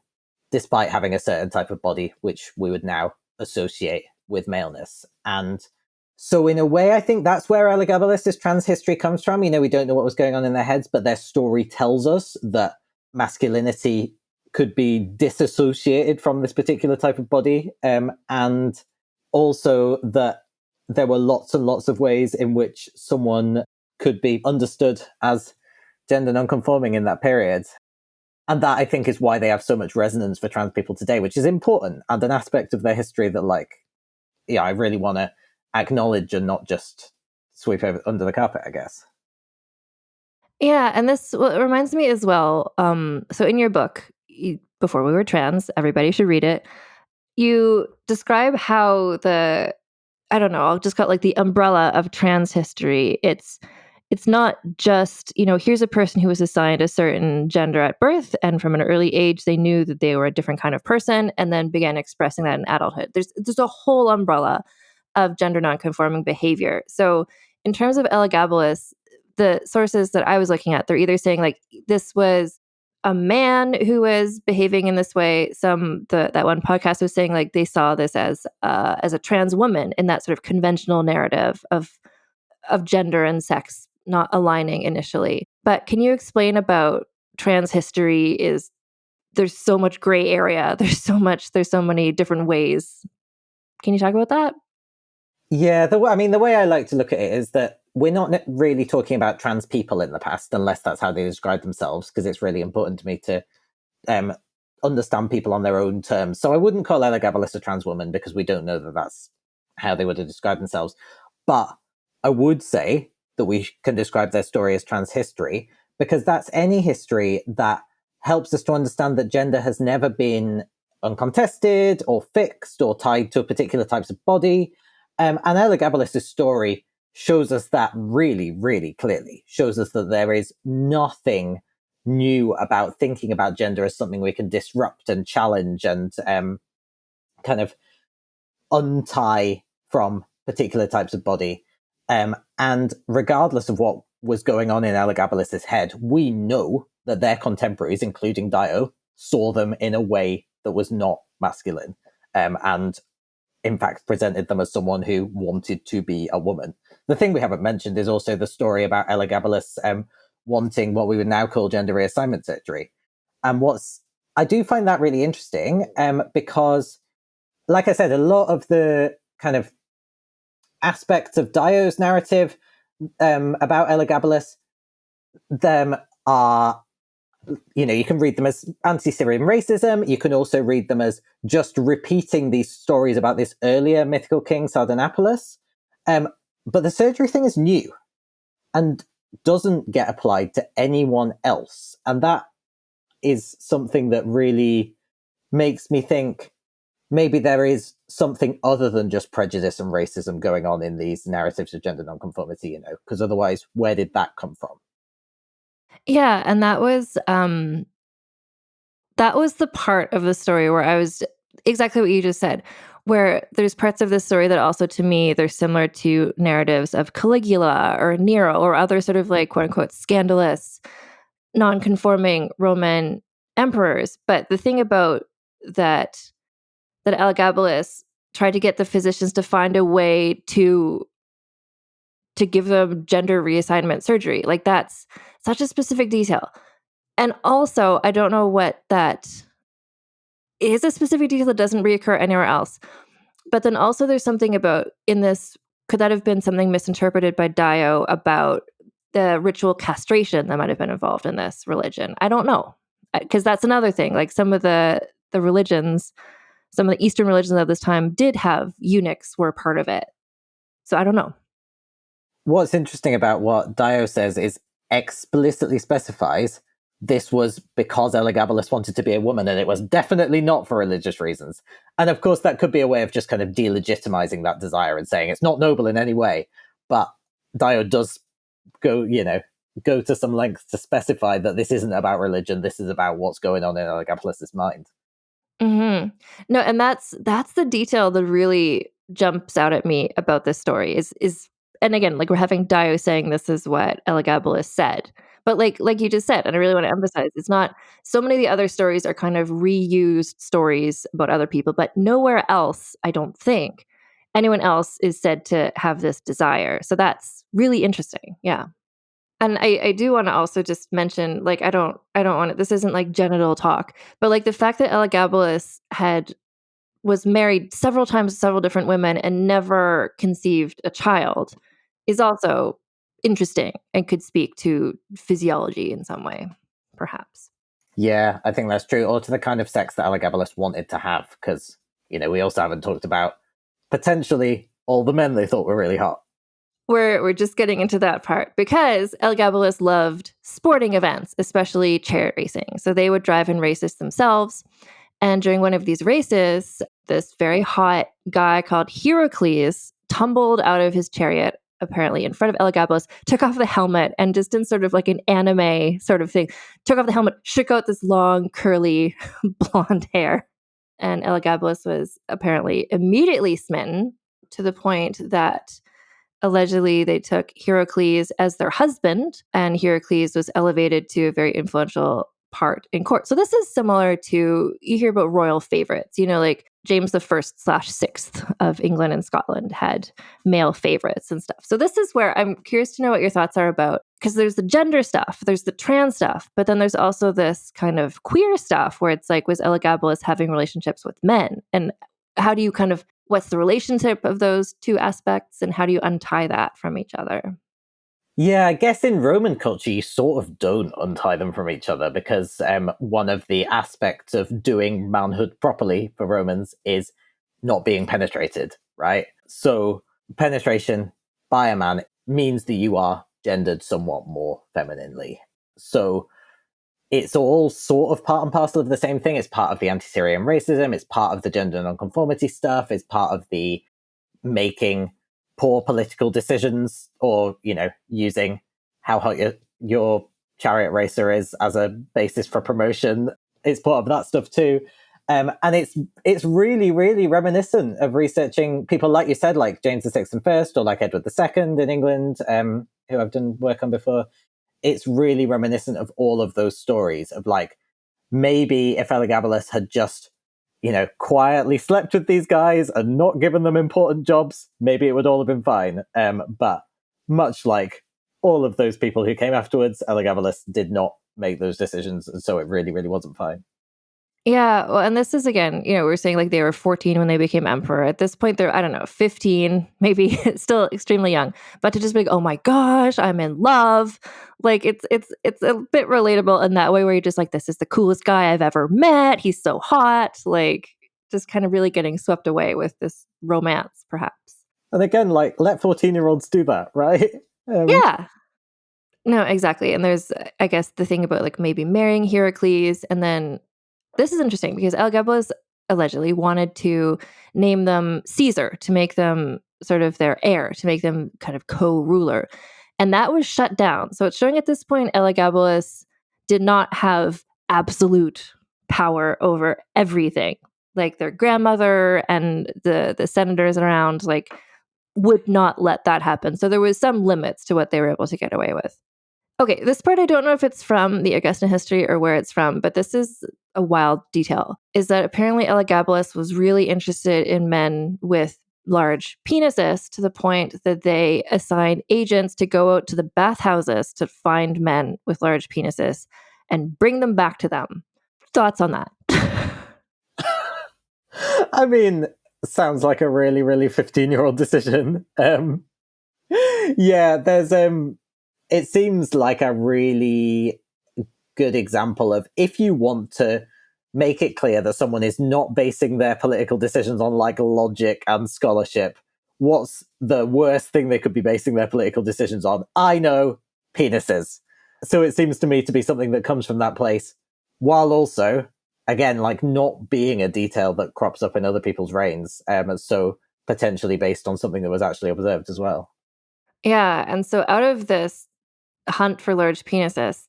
despite having a certain type of body, which we would now associate with maleness. And so in a way, I think that's where Elagabalus' trans history comes from. We don't know what was going on in their heads, but their story tells us that masculinity could be disassociated from this particular type of body, and also that there were lots and lots of ways in which someone could be understood as gender nonconforming in that period. And that, I think, is why they have so much resonance for trans people today, which is important and an aspect of their history that, I really want to acknowledge and not just sweep under the carpet, I guess. Yeah, and this reminds me as well. So in your book, Before We Were Trans, everybody should read it. You describe how I'll just call it like the umbrella of trans history. It's not just, here's a person who was assigned a certain gender at birth, and from an early age, they knew that they were a different kind of person, and then began expressing that in adulthood. There's a whole umbrella of gender nonconforming behavior. So in terms of Elagabalus, the sources that I was looking at, they're either saying like this was a man who was behaving in this way. That one podcast was saying like they saw this as a trans woman in that sort of conventional narrative of gender and sex not aligning initially. But can you explain about trans history? There's so much gray area. There's so many different ways. Can you talk about that? Yeah, the way I like to look at it is that we're not really talking about trans people in the past, unless that's how they describe themselves, because it's really important to me to understand people on their own terms. So I wouldn't call Elagabalus a trans woman because we don't know that that's how they would have described themselves. But I would say that we can describe their story as trans history, because that's any history that helps us to understand that gender has never been uncontested or fixed or tied to particular types of body. And Elagabalus' story shows us that really, really clearly, shows us that there is nothing new about thinking about gender as something we can disrupt and challenge and kind of untie from particular types of body. And regardless of what was going on in Elagabalus' head, we know that their contemporaries, including Dio, saw them in a way that was not masculine, and in fact presented them as someone who wanted to be a woman. The thing we haven't mentioned is also the story about Elagabalus wanting what we would now call gender reassignment surgery. And I do find that really interesting, because, like I said, a lot of the kind of aspects of Dio's narrative about Elagabalus, them are, you can read them as anti-Syrian racism. You can also read them as just repeating these stories about this earlier mythical king, Sardanapalus. But the surgery thing is new and doesn't get applied to anyone else. And that is something that really makes me think maybe there is something other than just prejudice and racism going on in these narratives of gender nonconformity, because otherwise, where did that come from? Yeah, and that was the part of the story where I was exactly what you just said, where there's parts of this story that also, to me, they're similar to narratives of Caligula or Nero or other sort of like quote unquote scandalous, non-conforming Roman emperors. But the thing about that Elagabalus tried to get the physicians to find a way to give them gender reassignment surgery. Like, that's such a specific detail. And also, I don't know what that is, a specific detail that doesn't reoccur anywhere else. But then also there's something about in this, could that have been something misinterpreted by Dio about the ritual castration that might have been involved in this religion? I don't know. Because that's another thing. Like, some of the religions, some of the Eastern religions of this time did have eunuchs were part of it. So I don't know. What's interesting about what Dio says is explicitly specifies this was because Elagabalus wanted to be a woman, and it was definitely not for religious reasons. And of course, that could be a way of just kind of delegitimizing that desire and saying it's not noble in any way. But Dio does go to some lengths to specify that this isn't about religion. This is about what's going on in Elagabalus' mind. Mm-hmm. No, and that's the detail that really jumps out at me about this story is and again, like, we're having Dio saying this is what Elagabalus said. But like you just said, and I really want to emphasize, it's not, so many of the other stories are kind of reused stories about other people, but nowhere else, I don't think, anyone else is said to have this desire. So that's really interesting. Yeah. And I do want to also just mention, like, I don't want it, this isn't like genital talk, but like the fact that Elagabalus was married several times to several different women and never conceived a child is also interesting and could speak to physiology in some way, perhaps. Yeah, I think that's true. Or to the kind of sex that Elagabalus wanted to have, because, we also haven't talked about potentially all the men they thought were really hot. We're just getting into that part because Elagabalus loved sporting events, especially chariot racing. So they would drive in races themselves. And during one of these races, this very hot guy called Heracles tumbled out of his chariot, apparently in front of Elagabalus, took off the helmet, and just in sort of like an anime sort of thing, took off the helmet, shook out this long, curly, blonde hair. And Elagabalus was apparently immediately smitten, to the point that allegedly they took Heracles as their husband, and Heracles was elevated to a very influential part in court. So this is similar to, you hear about royal favorites, like James the 1st/6th of England and Scotland had male favorites and stuff. So this is where I'm curious to know what your thoughts are about, because there's the gender stuff, there's the trans stuff, but then there's also this kind of queer stuff where it's like, was Elagabalus having relationships with men? And how do you what's the relationship of those two aspects, and how do you untie that from each other? Yeah, I guess in Roman culture, you sort of don't untie them from each other, because one of the aspects of doing manhood properly for Romans is not being penetrated, right? So penetration by a man means that you are gendered somewhat more femininely. So it's all sort of part and parcel of the same thing. It's part of the anti-Syrian racism. It's part of the gender nonconformity stuff. It's part of the making poor political decisions, or, using how hot your chariot racer is as a basis for promotion. It's part of that stuff too. And it's really, really reminiscent of researching people, like you said, like James VI and First, or like Edward II in England, who I've done work on before. It's really reminiscent of all of those stories of, like, maybe if Elagabalus had just, quietly slept with these guys and not given them important jobs, maybe it would all have been fine. But much like all of those people who came afterwards, Elagabalus did not make those decisions, and so it really, really wasn't fine. Yeah, well, and this is, again, we're saying like they were 14 when they became emperor. At this point, they're, I don't know, 15, maybe still extremely young. But to just be like, oh my gosh, I'm in love. Like, it's a bit relatable in that way, where you're just like, this is the coolest guy I've ever met. He's so hot. Like, just kind of really getting swept away with this romance, perhaps. And again, like, let 14-year-olds do that, right? Yeah. No, exactly. And there's, I guess, the thing about like maybe marrying Heracles, and then this is interesting because Elagabalus allegedly wanted to name them Caesar, to make them sort of their heir, to make them kind of co-ruler. And that was shut down. So it's showing at this point Elagabalus did not have absolute power over everything. Like, their grandmother and the senators around, like, would not let that happen. So there was some limits to what they were able to get away with. Okay, this part I don't know if it's from the Augustan history or where it's from, but this is a wild detail, is that apparently Elagabalus was really interested in men with large penises, to the point that they assigned agents to go out to the bathhouses to find men with large penises and bring them back to them. Thoughts on that? I mean, sounds like a really, really 15-year-old decision. Yeah, there's it seems like a really good example of, if you want to make it clear that someone is not basing their political decisions on, like, logic and scholarship, what's the worst thing they could be basing their political decisions on? I know, penises. So it seems to me to be something that comes from that place, while also, again, like, not being a detail that crops up in other people's reigns, so potentially based on something that was actually observed as well. Yeah, and so out of this hunt for large penises,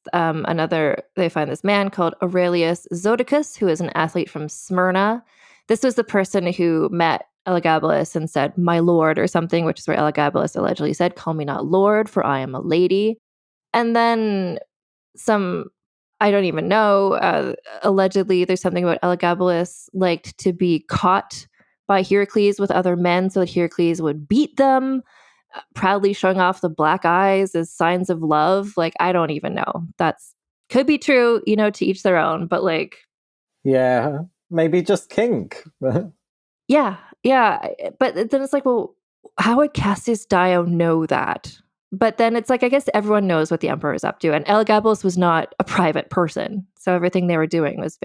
they find this man called Aurelius Zodicus, who is an athlete from Smyrna. This was the person who met Elagabalus and said, "My lord," or something, which is where Elagabalus allegedly said, "Call me not lord, for I am a lady." And then I don't even know, allegedly there's something about Elagabalus liked to be caught by Heracles with other men so that Heracles would beat them, proudly showing off the black eyes as signs of love. Like, I don't even know. That's could be true, to each their own, but like, yeah, maybe just kink. yeah. But then it's like, well, how would Cassius Dio know that? But then it's like, I guess everyone knows what the emperor is up to, and Elagabalus was not a private person, so everything they were doing was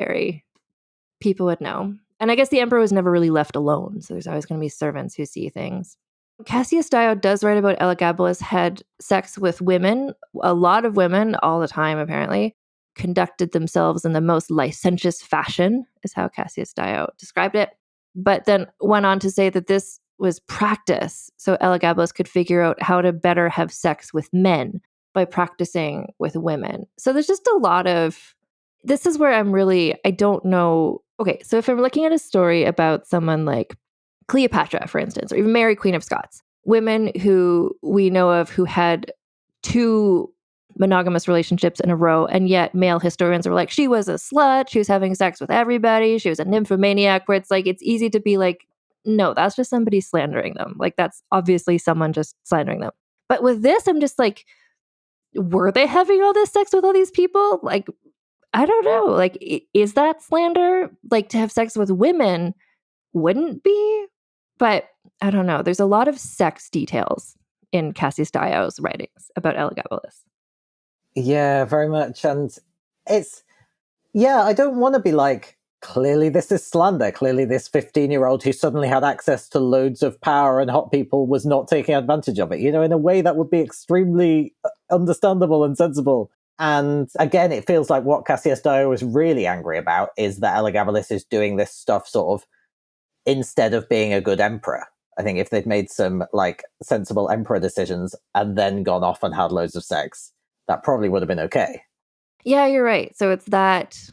people would know. And I guess the emperor was never really left alone, so there's always going to be servants who see things. Cassius Dio does write about Elagabalus had sex with women, a lot of women, all the time apparently, conducted themselves in the most licentious fashion, is how Cassius Dio described it, but then went on to say that this was practice, so Elagabalus could figure out how to better have sex with men by practicing with women. So there's just a lot of, this is where I don't know. Okay, so if I'm looking at a story about someone like Cleopatra, for instance, or even Mary, Queen of Scots, women who we know of who had 2 monogamous relationships in a row, and yet male historians are like, she was a slut, she was having sex with everybody, she was a nymphomaniac, where it's like, it's easy to be like, no, that's just somebody slandering them. Like, that's obviously someone just slandering them. But with this, I'm just like, were they having all this sex with all these people? Like, I don't know. Like, is that slander? Like, to have sex with women wouldn't be? But I don't know. There's a lot of sex details in Cassius Dio's writings about Elagabalus. Yeah, very much. And I don't want to be like, clearly this is slander. Clearly this 15-year-old who suddenly had access to loads of power and hot people was not taking advantage of it, in a way that would be extremely understandable and sensible. And again, it feels like what Cassius Dio was really angry about is that Elagabalus is doing this stuff sort of instead of being a good emperor. I think if they'd made some sensible emperor decisions and then gone off and had loads of sex, that probably would have been okay. Yeah, you're right. So it's that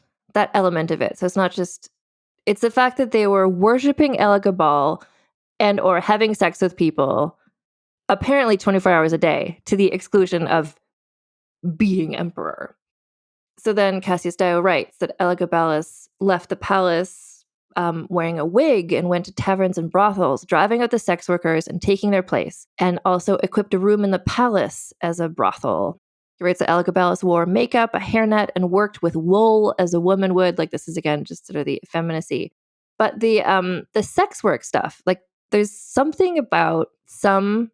element of it. So it's not just, it's the fact that they were worshiping Elagabal and or having sex with people apparently 24 hours a day to the exclusion of being emperor. So then Cassius Dio writes that Elagabalus left the palace wearing a wig and went to taverns and brothels, driving out the sex workers and taking their place, and also equipped a room in the palace as a brothel. He writes that Elagabalus wore makeup, a hairnet, and worked with wool as a woman would. This is, again, just sort of the effeminacy. But the sex work stuff, there's something about some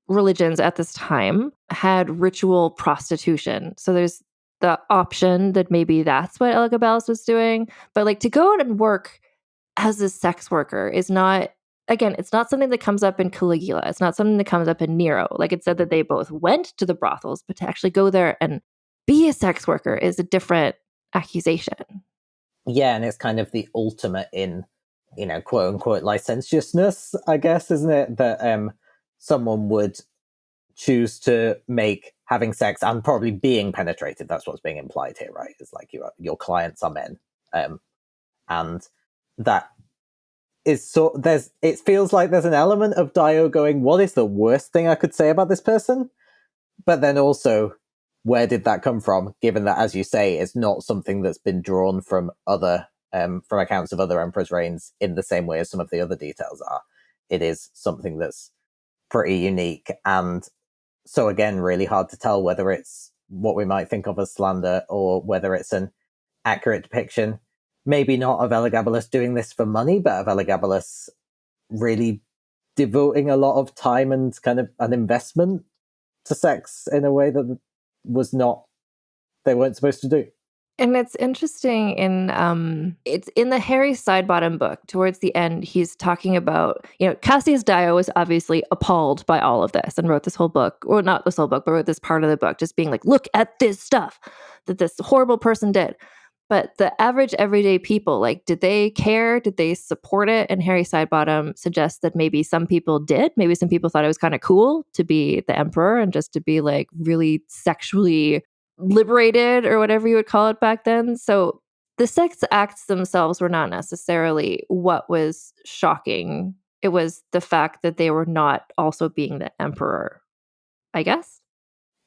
religions at this time had ritual prostitution. So there's the option that maybe that's what Elagabalus was doing. But to go out and work as a sex worker is not, again, it's not something that comes up in Caligula. It's not something that comes up in Nero. It said that they both went to the brothels, but to actually go there and be a sex worker is a different accusation. Yeah, and it's kind of the ultimate in, quote unquote licentiousness, I guess, isn't it? That someone would choose to make having sex and probably being penetrated. That's what's being implied here, right? It's your clients are men. And that is it feels like there's an element of Dio going, what is the worst thing I could say about this person? But then also, where did that come from? Given that, as you say, it's not something that's been drawn from from accounts of other emperors' reigns in the same way as some of the other details are. It is something that's pretty unique. And so again, really hard to tell whether it's what we might think of as slander or whether it's an accurate depiction. Maybe not of Elagabalus doing this for money, but of Elagabalus really devoting a lot of time and kind of an investment to sex in a way that they weren't supposed to do. And it's interesting it's in the Harry Sidebottom book, towards the end, he's talking about, Cassius Dio was obviously appalled by all of this and wrote this whole book, or not this whole book, but wrote this part of the book, just being look at this stuff that this horrible person did. But the average everyday people, did they care? Did they support it? And Harry Sidebottom suggests that maybe some people did. Maybe some people thought it was kind of cool to be the emperor and just to be really sexually liberated, or whatever you would call it back then. So the sex acts themselves were not necessarily what was shocking. It was the fact that they were not also being the emperor, I guess.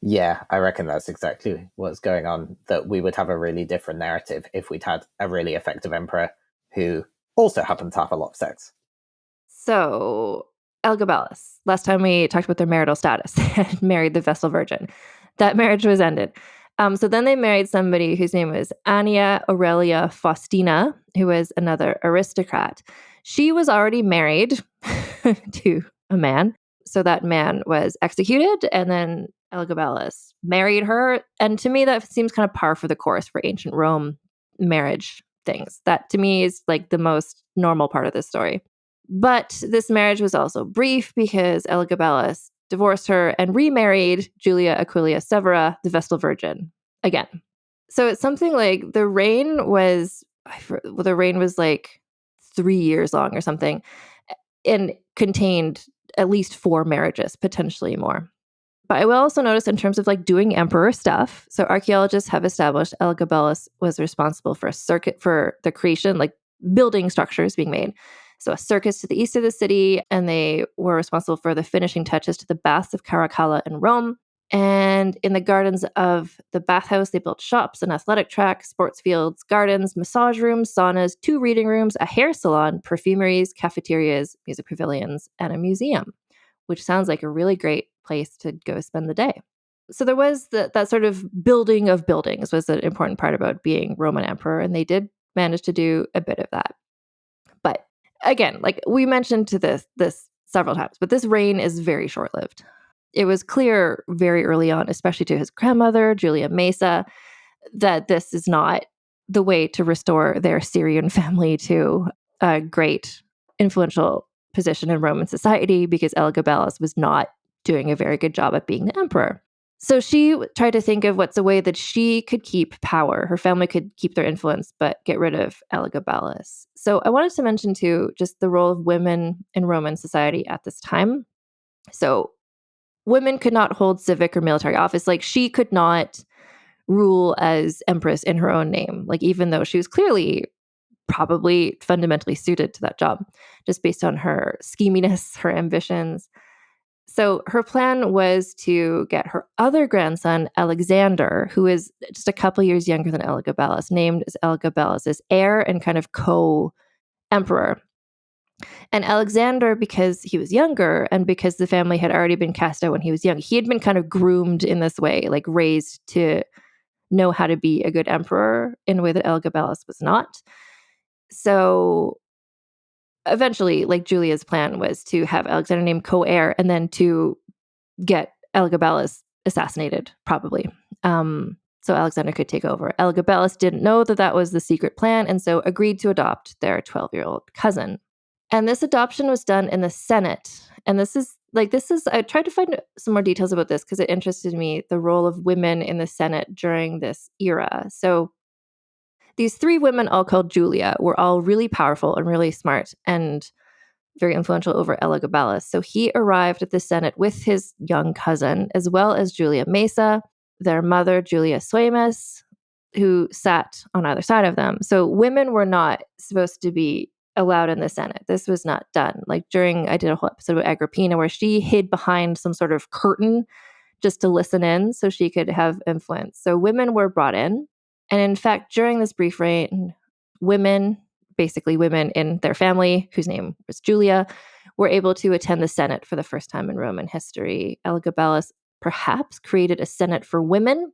Yeah, I reckon that's exactly what's going on, that we would have a really different narrative if we'd had a really effective emperor who also happened to have a lot of sex. So, Elagabalus, last time we talked about their marital status, they had married the Vestal Virgin. That marriage was ended. So then they married somebody whose name was Annia Aurelia Faustina, who was another aristocrat. She was already married to a man. So that man was executed, and then Elagabalus married her. And to me, that seems kind of par for the course for ancient Rome marriage things. That to me is the most normal part of this story. But this marriage was also brief because Elagabalus divorced her and remarried Julia Aquilia Severa, the Vestal Virgin, again. So it's something the reign was 3 years long or something, and contained at least 4 marriages, potentially more. But I will also notice in terms of doing emperor stuff, so archaeologists have established Elagabalus was responsible for the creation, building structures being made. So a circus to the east of the city, and they were responsible for the finishing touches to the baths of Caracalla in Rome. And in the gardens of the bathhouse, they built shops, an athletic track, sports fields, gardens, massage rooms, saunas, 2 reading rooms, a hair salon, perfumeries, cafeterias, music pavilions, and a museum, which sounds like a really great place to go spend the day. So there was that sort of building of buildings was an important part about being Roman emperor, and they did manage to do a bit of that. But again, we mentioned this several times, but this reign is very short-lived. It was clear very early on, especially to his grandmother, Julia Mesa, that this is not the way to restore their Syrian family to a great influential position in Roman society, because Elagabalus was not doing a very good job at being the emperor. So she tried to think of what's a way that she could keep power. Her family could keep their influence, but get rid of Elagabalus. So I wanted to mention, too, just the role of women in Roman society at this time. So women could not hold civic or military office. Like, she could not rule as empress in her own name, like, even though she was clearly probably fundamentally suited to that job, just based on her scheminess, her ambitions. So her plan was to get her other grandson, Alexander, who is just a couple years younger than Elagabalus, named as Elagabalus' heir and kind of co-emperor. And Alexander, because he was younger and because the family had already been cast out when he was young, he had been kind of groomed in this way, like raised to know how to be a good emperor in a way that Elagabalus was not. So eventually, like, Julia's plan was to have Alexander named co-heir and then to get Elagabalus assassinated, probably. So Alexander could take over. Elagabalus didn't know that that was the secret plan, and so agreed to adopt their 12-year-old cousin. And this adoption was done in the Senate. And this is, I tried to find some more details about this because it interested me, the role of women in the Senate during this era. So these three women, all called Julia, were all really powerful and really smart and very influential over Elagabalus. So he arrived at the Senate with his young cousin, as well as Julia Mesa, their mother, Julia Suemus, who sat on either side of them. So women were not supposed to be allowed in the Senate. This was not done. Like, I did a whole episode with Agrippina where she hid behind some sort of curtain just to listen in so she could have influence. So women were brought in. And in fact, during this brief reign, basically women in their family, whose name was Julia, were able to attend the Senate for the first time in Roman history. Elagabalus perhaps created a Senate for women.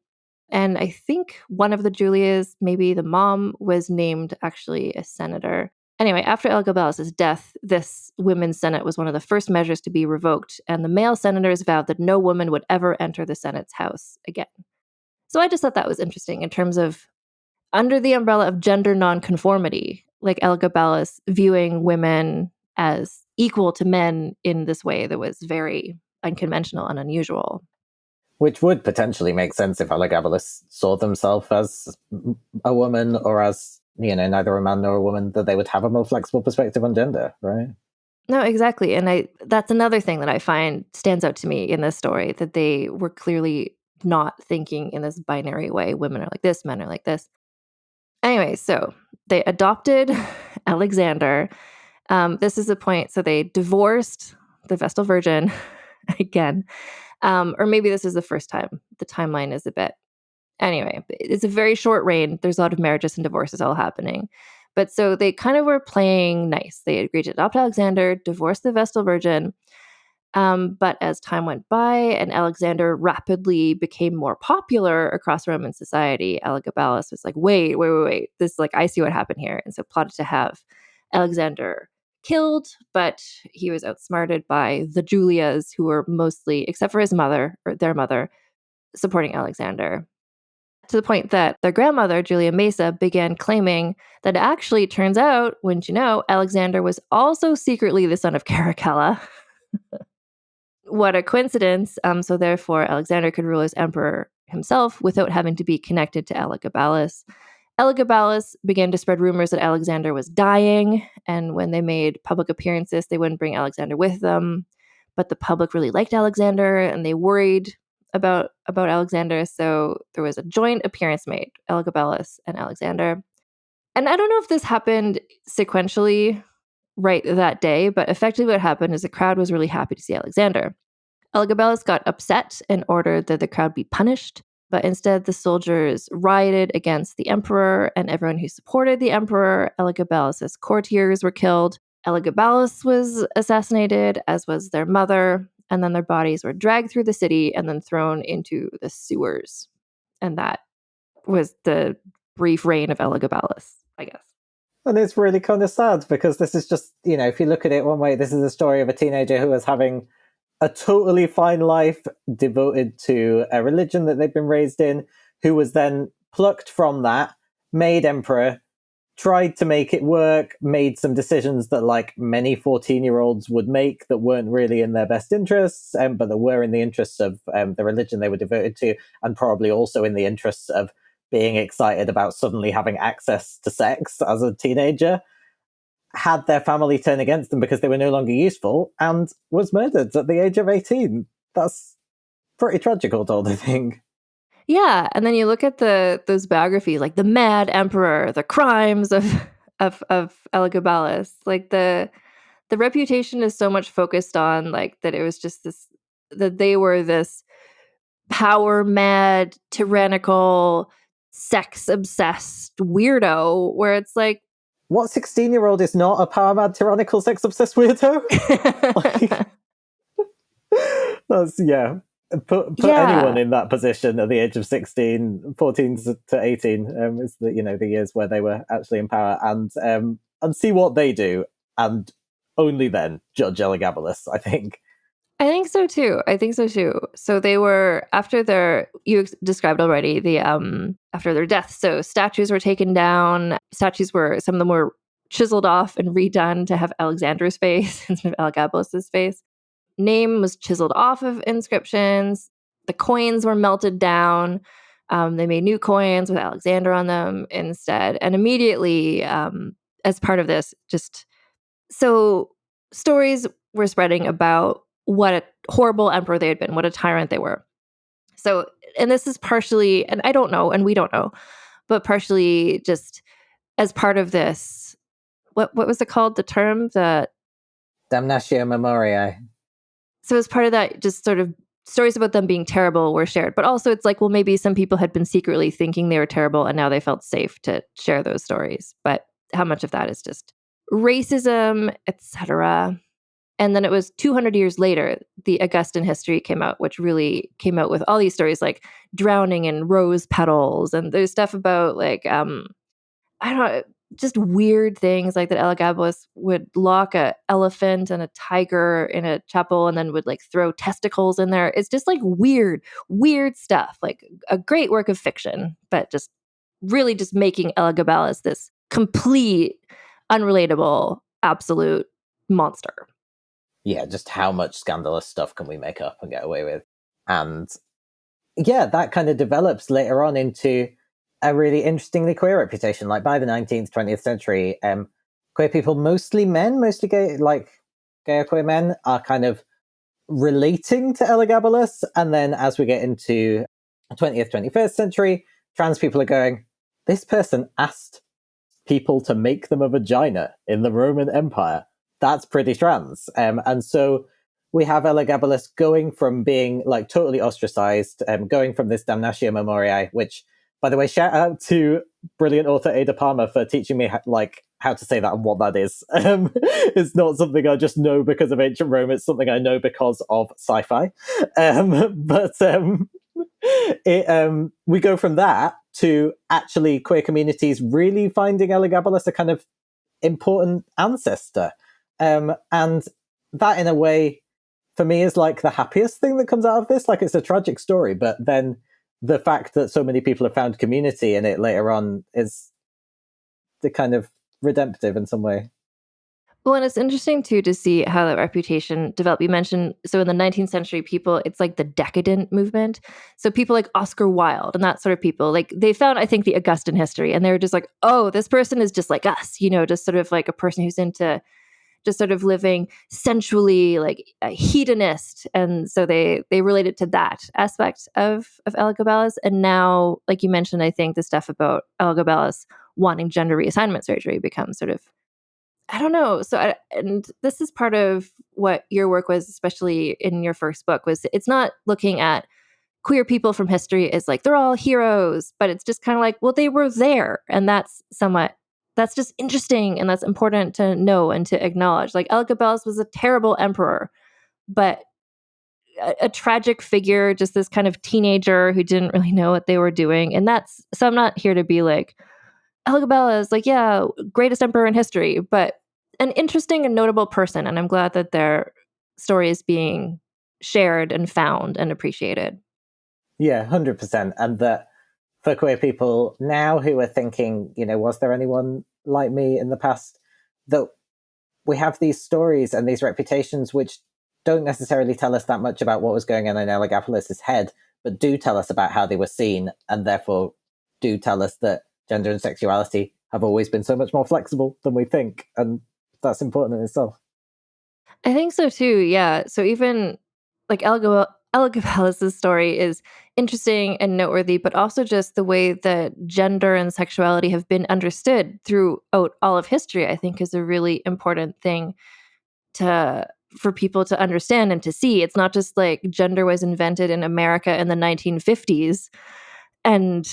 And I think one of the Julias, maybe the mom, was named actually a senator. Anyway, after Elagabalus' death, this women's Senate was one of the first measures to be revoked, and the male senators vowed that no woman would ever enter the Senate's house again. So I just thought that was interesting in terms of, under the umbrella of gender nonconformity, like Elagabalus viewing women as equal to men in this way that was very unconventional and unusual. Which would potentially make sense if Elagabalus saw themselves as a woman, or as, neither a man nor a woman, that they would have a more flexible perspective on gender, right? No, exactly. And that's another thing that I find stands out to me in this story, that they were clearly not thinking in this binary way. Women are like this, men are like this. Anyway, so they adopted Alexander. This is the point. So they divorced the Vestal Virgin again. Or maybe this is the first time. The timeline is a bit. Anyway, it's a very short reign. There's a lot of marriages and divorces all happening. But so they kind of were playing nice. They agreed to adopt Alexander, divorce the Vestal Virgin. But as time went by and Alexander rapidly became more popular across Roman society, Elagabalus was like, wait. This, I see what happened here. And so plotted to have Alexander killed, but he was outsmarted by the Julias, who were mostly, except for his mother, or their mother, supporting Alexander. To the point that their grandmother, Julia Mesa, began claiming that it actually turns out, wouldn't you know, Alexander was also secretly the son of Caracalla. What a coincidence. So therefore, Alexander could rule as emperor himself without having to be connected to Elagabalus. Elagabalus began to spread rumors that Alexander was dying, and when they made public appearances, they wouldn't bring Alexander with them. But the public really liked Alexander, and they worried about Alexander, so there was a joint appearance made, Elagabalus and Alexander. And I don't know if this happened sequentially right that day, but effectively what happened is the crowd was really happy to see Alexander. Elagabalus got upset and ordered that the crowd be punished, but instead the soldiers rioted against the emperor and everyone who supported the emperor. Elagabalus' courtiers were killed. Elagabalus was assassinated, as was their mother, and then their bodies were dragged through the city and then thrown into the sewers. And that was the brief reign of Elagabalus, I guess. And it's really kind of sad, because this is just, if you look at it one way, this is a story of a teenager who was having a totally fine life devoted to a religion that they've been raised in, who was then plucked from that made emperor, tried to make it work, made some decisions that like many 14-year-olds would make that weren't really in their best interests, but that were in the interests of the religion they were devoted to, and probably also in the interests of being excited about suddenly having access to sex as a teenager, had their family turn against them because they were no longer useful, and was murdered at the age of 18. That's pretty tragic, all told, I think. Yeah, and then you look at those biographies, like the Mad Emperor, the crimes of Elagabalus. Like the reputation is so much focused on like that it was just this, that they were this power mad, tyrannical, sex obsessed weirdo. Where it's like, what 16-year-old is not a power mad, tyrannical, sex obsessed weirdo? Like, that's Put anyone in that position at the age of 16, 14 to 18 is the years where they were actually in power, and see what they do, and only then judge Elagabalus, I think. I think so too. So they were, after you described already, after their death, so statues were taken down. Some of them were chiseled off and redone to have Alexander's face instead of Elagabalus's face. Name was chiseled off of inscriptions. The coins were melted down. They made new coins with Alexander on them instead. And immediately, as part of this, so stories were spreading about what a horrible emperor they had been, what a tyrant they were. So, and this is partially, and I don't know, and we don't know, but partially just as part of this, what was it called? The term, the Damnatio Memoriae. So as part of that, just sort of stories about them being terrible were shared. But also it's like, well, maybe some people had been secretly thinking they were terrible and now they felt safe to share those stories. But how much of that is just racism, etc.? And then it was 200 years later, the Augustan history came out, which really came out with all these stories like drowning in rose petals. And there's stuff about like, I don't know, just weird things like that Elagabalus would lock a elephant and a tiger in a chapel and then would like throw testicles in there. It's just like weird stuff, like a great work of fiction, but just really just making Elagabalus this complete, unrelatable, absolute monster. Yeah, just how much scandalous stuff can we make up and get away with? And yeah, that kind of develops later on into a really interestingly queer reputation. Like by the 19th, 20th century, queer people, mostly men, mostly gay, like gay or queer men, are kind of relating to Elagabalus. And then as we get into 20th, 21st century, trans people are going, this person asked people to make them a vagina in the Roman Empire. That's pretty trans. And so we have Elagabalus going from being like totally ostracized, going from this Damnatio Memoriae, which, by the way, shout out to brilliant author Ada Palmer for teaching me how to say that and what that is. It's not something I just know because of ancient Rome. It's something I know because of sci-fi. We go from that to actually queer communities really finding Elagabalus a kind of important ancestor. And that, in a way, for me, is like the happiest thing that comes out of this. Like, it's a tragic story, but then the fact that so many people have found community in it later on is the kind of redemptive in some way. Well, and it's interesting too to see how that reputation developed. You mentioned, so in the 19th century, people, it's like the decadent movement. So people like Oscar Wilde and that sort of people, like they found, I think, the Augustan history, and they were just like, oh, this person is just like us, just sort of like a person who's into just sort of living sensually, like a hedonist. And so they related to that aspect of Elagabalus. And now, like you mentioned, I think the stuff about Elagabalus wanting gender reassignment surgery becomes sort of, I don't know. And this is part of what your work was, especially in your first book, was it's not looking at queer people from history as like, they're all heroes, but it's just kind of like, well, they were there. And that's just interesting. And that's important to know and to acknowledge. Like Elagabalus was a terrible emperor, but a tragic figure, just this kind of teenager who didn't really know what they were doing. And so I'm not here to be like, Elagabalus, like, yeah, greatest emperor in history, but an interesting and notable person. And I'm glad that their story is being shared and found and appreciated. Yeah, 100%. And that for queer people now who are thinking, was there anyone like me in the past, that we have these stories and these reputations which don't necessarily tell us that much about what was going on in Elagabalus' head, but do tell us about how they were seen, and therefore do tell us that gender and sexuality have always been so much more flexible than we think. And that's important in itself. I think so too, yeah. So even like Elagabalus' story is interesting and noteworthy, but also just the way that gender and sexuality have been understood throughout all of history, I think is a really important thing for people to understand and to see. It's not just like gender was invented in America in the 1950s. And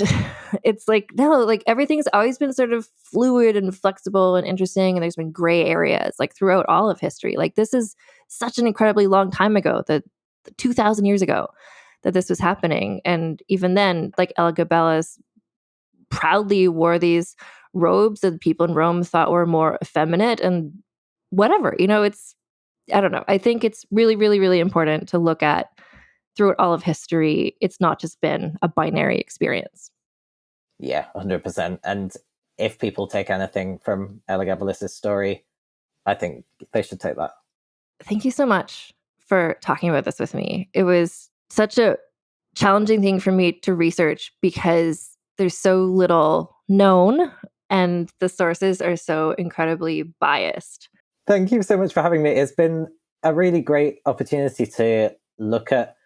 it's like, no, like everything's always been sort of fluid and flexible and interesting. And there's been gray areas like throughout all of history. Like this is such an incredibly long time ago, that 2,000 years ago, that this was happening. And even then, like Elagabalus proudly wore these robes that people in Rome thought were more effeminate and whatever, I don't know. I think it's really, really, really important to look at throughout all of history. It's not just been a binary experience. Yeah, 100%. And if people take anything from Elagabalus' story, I think they should take that. Thank you so much for talking about this with me. It was such a challenging thing for me to research because there's so little known and the sources are so incredibly biased. Thank you so much for having me. It's been a really great opportunity to look at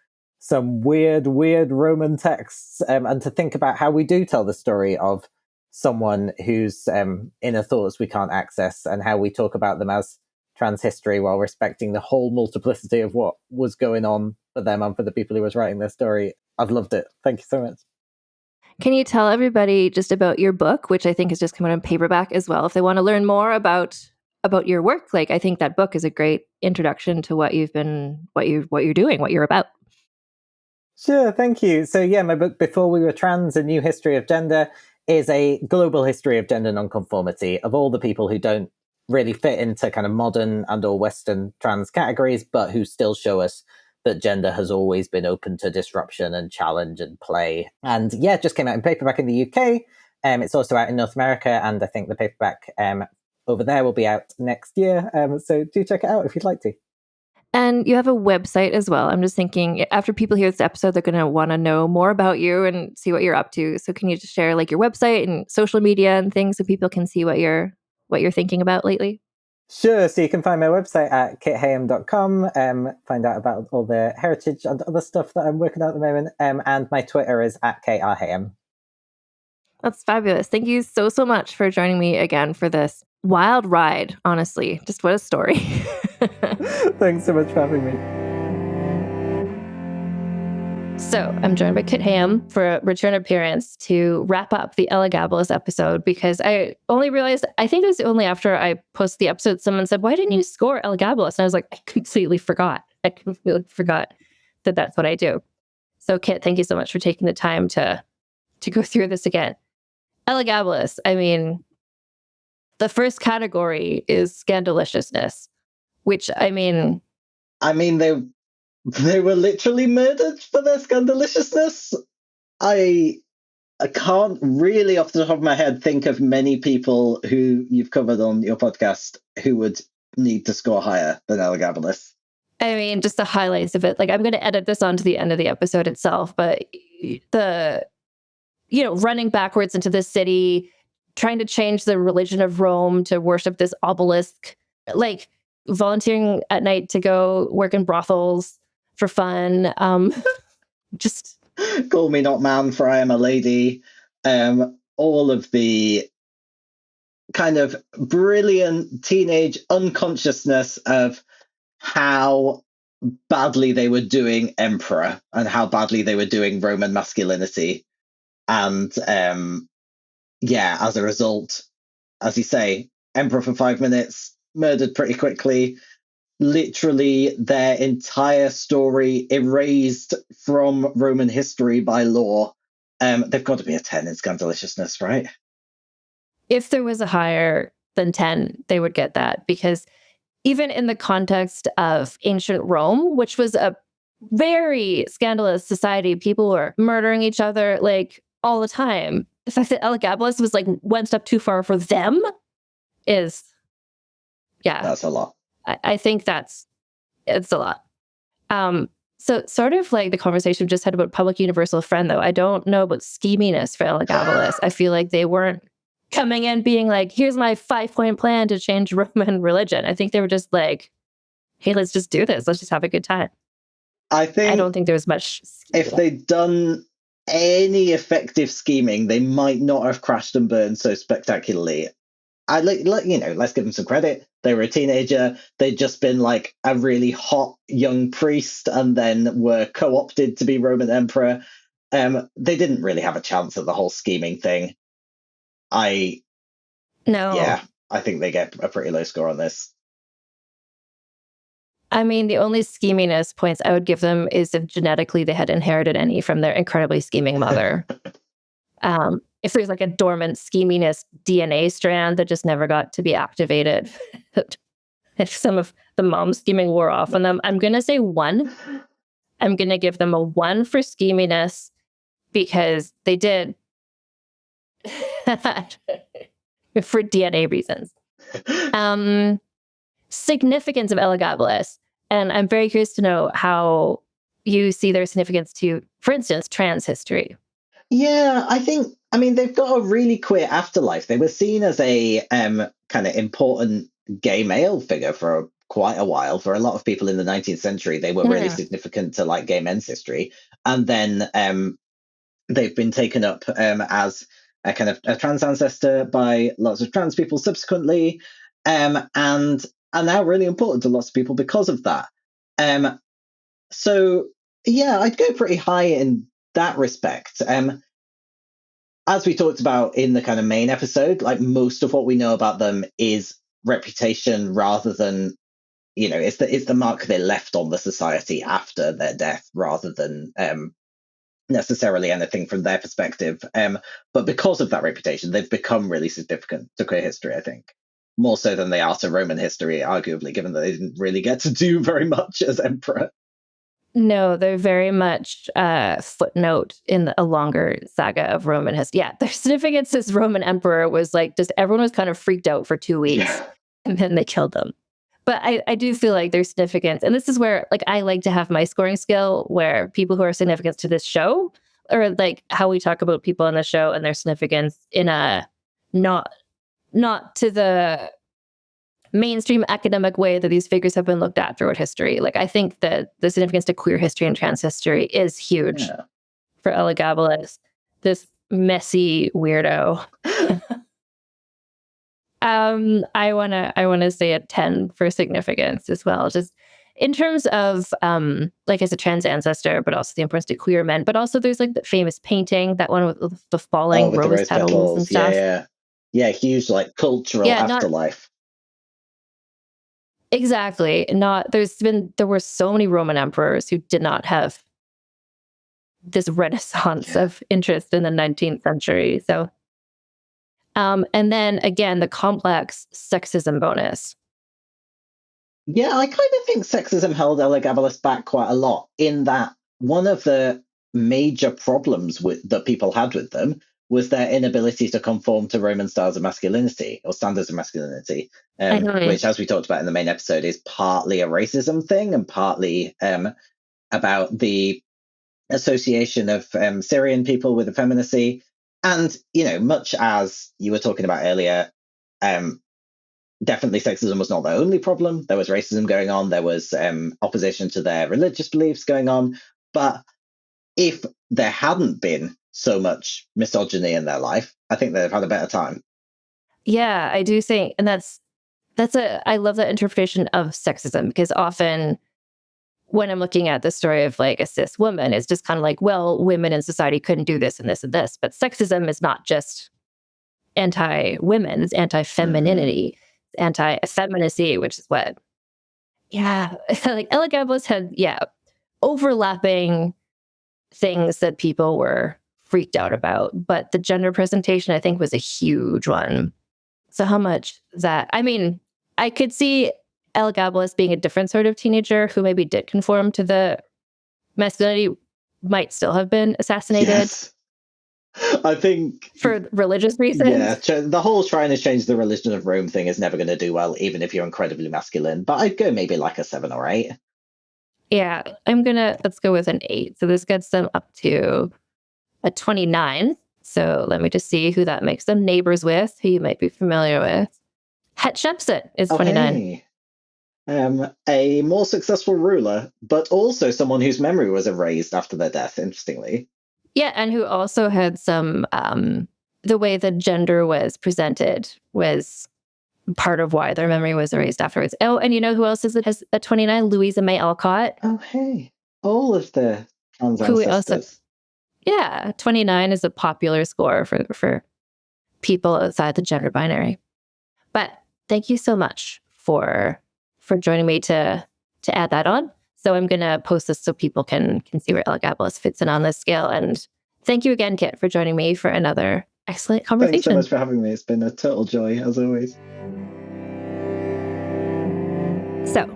some weird Roman texts and to think about how we do tell the story of someone whose inner thoughts we can't access, and how we talk about them as trans history while respecting the whole multiplicity of what was going on for them and for the people who was writing their story. I've loved it. Thank you so much. Can you tell everybody just about your book, which I think has just come out in paperback as well, if they want to learn more about your work? Like, I think that book is a great introduction to what you're doing, what you're about. Sure, thank you. So yeah, my book, Before We Were Trans, A New History of Gender, is a global history of gender nonconformity, of all the people who don't really fit into kind of modern and or Western trans categories, but who still show us that gender has always been open to disruption and challenge and play. And yeah, it just came out in paperback in the UK. It's also out in North America, and I think the paperback over there will be out next year. So do check it out if you'd like to. And you have a website as well. I'm just thinking, after people hear this episode, they're going to want to know more about you and see what you're up to. So can you just share like your website and social media and things so people can see what you're thinking about lately? Sure. So you can find my website at kitheyam.com, find out about all the heritage and other stuff that I'm working on at the moment. And my Twitter is at @krheyam. That's fabulous. Thank you so much for joining me again for this wild ride. Honestly, just what a story. Thanks so much for having me. So I'm joined by Kit Heyam for a return appearance to wrap up the Elagabalus episode, because I only realized, I think it was only after I posted the episode, someone said, "Why didn't you score Elagabalus?" And I was like, I completely forgot that that's what I do. So Kit, thank you so much for taking the time to go through this again. Elagabalus, I mean, the first category is Scandiliciousness, which they were literally murdered for their Scandiliciousness. I can't really, off the top of my head, think of many people who you've covered on your podcast who would need to score higher than Elagabalus. I mean, just the highlights of it. Like, I'm going to edit this onto the end of the episode itself, but running backwards into the city, trying to change the religion of Rome to worship this obelisk, like volunteering at night to go work in brothels for fun. Just call me not man, for I am a lady. All of the kind of brilliant teenage unconsciousness of how badly they were doing emperor and how badly they were doing Roman masculinity. And as a result, as you say, emperor for 5 minutes, murdered pretty quickly, literally their entire story erased from Roman history by law. They've got to be a 10 in Scandiliciousness, right? If there was a higher than 10, they would get that, because even in the context of ancient Rome, which was a very scandalous society, people were murdering each other. Like, all the time. The fact that Elagabalus was like one step too far for them is, yeah. That's a lot. I think it's a lot. So sort of like the conversation we just had about public universal friend, though, I don't know about scheminess for Elagabalus. I feel like they weren't coming in being like, here's my 5-point plan to change Roman religion. I think they were just like, hey, let's just do this. Let's just have a good time. I don't think there was much. If they'd done any effective scheming, they might not have crashed and burned so spectacularly. Let's give them some credit. They were a teenager. They'd just been like a really hot young priest and then were co-opted to be Roman emperor. They didn't really have a chance at the whole scheming thing. I think they get a pretty low score on this. I mean, the only scheminess points I would give them is if genetically they had inherited any from their incredibly scheming mother. If there's like a dormant scheminess DNA strand that just never got to be activated, if some of the mom scheming wore off on them, I'm going to say 1. I'm going to give them a 1 for scheminess because they did for DNA reasons. Significance of Elagabalus. And I'm very curious to know how you see their significance to, for instance, trans history. Yeah, they've got a really queer afterlife. They were seen as a kind of important gay male figure for quite a while. For a lot of people in the 19th century, they were really significant to like gay men's history. And then they've been taken up as a kind of a trans ancestor by lots of trans people subsequently, and are now really important to lots of people because of that. So yeah, I'd go pretty high in that respect. As we talked about in the kind of main episode, like most of what we know about them is reputation rather than, it's the mark they left on the society after their death rather than necessarily anything from their perspective. But because of that reputation, they've become really significant to queer history, I think. More so than they are to Roman history, arguably, given that they didn't really get to do very much as emperor. No, they're very much a footnote in a longer saga of Roman history. Yeah, their significance as Roman emperor was like, just everyone was kind of freaked out for 2 weeks, and then they killed them. But I do feel like their significance, and this is where like I like to have my scoring scale, where people who are significant to this show, or like how we talk about people on the show and their significance in a not to the mainstream academic way that these figures have been looked at throughout history. Like, I think that the significance to queer history and trans history is huge for Elagabalus, this messy weirdo. I wanna say a 10 for significance as well. Just in terms of like as a trans ancestor, but also the importance to queer men. But also there's like the famous painting, that one with the falling with rose petals and stuff. Yeah, huge like cultural afterlife. Exactly. There were so many Roman emperors who did not have this renaissance of interest in the 19th century. So, and then again, the complex sexism bonus. Yeah, I kind of think sexism held Elagabalus back quite a lot, in that one of the major problems that people had with them was their inability to conform to Roman styles of masculinity or standards of masculinity, which, as we talked about in the main episode, is partly a racism thing and partly about the association of Syrian people with effeminacy. And, much as you were talking about earlier, definitely sexism was not the only problem. There was racism going on. There was opposition to their religious beliefs going on. But if there hadn't been so much misogyny in their life, I think they'd have had a better time. Yeah, I do think, and I love that interpretation of sexism, because often when I'm looking at the story of like a cis woman, it's just kind of like, well, women in society couldn't do this and this and this. But sexism is not just anti-women, it's anti-femininity, anti-effeminacy, which is what, like Elagabalus had, overlapping things that people were freaked out about. But the gender presentation, I think, was a huge one. So how much that, I could see Elagabalus being a different sort of teenager who maybe did conform to the masculinity, might still have been assassinated. Yes. I think for religious reasons. Yeah, the whole trying to change the religion of Rome thing is never going to do well, even if you're incredibly masculine. But I'd go maybe like a 7 or 8. Yeah, let's go with an 8. So this gets them up to a 29. So let me just see who that makes them neighbors with, who you might be familiar with. Hatshepsut is 29. A more successful ruler, but also someone whose memory was erased after their death, interestingly. Yeah, and who also had some, the way that gender was presented was part of why their memory was erased afterwards. Oh, and you know who else has a 29? Louisa May Alcott. Oh, hey. All of the trans ancestors. Yeah, 29 is a popular score for people outside the gender binary. But thank you so much for joining me to add that on. So I'm going to post this so people can see where Elagabalus fits in on this scale. And thank you again, Kit, for joining me for another excellent conversation. Thanks so much for having me. It's been a total joy, as always. So,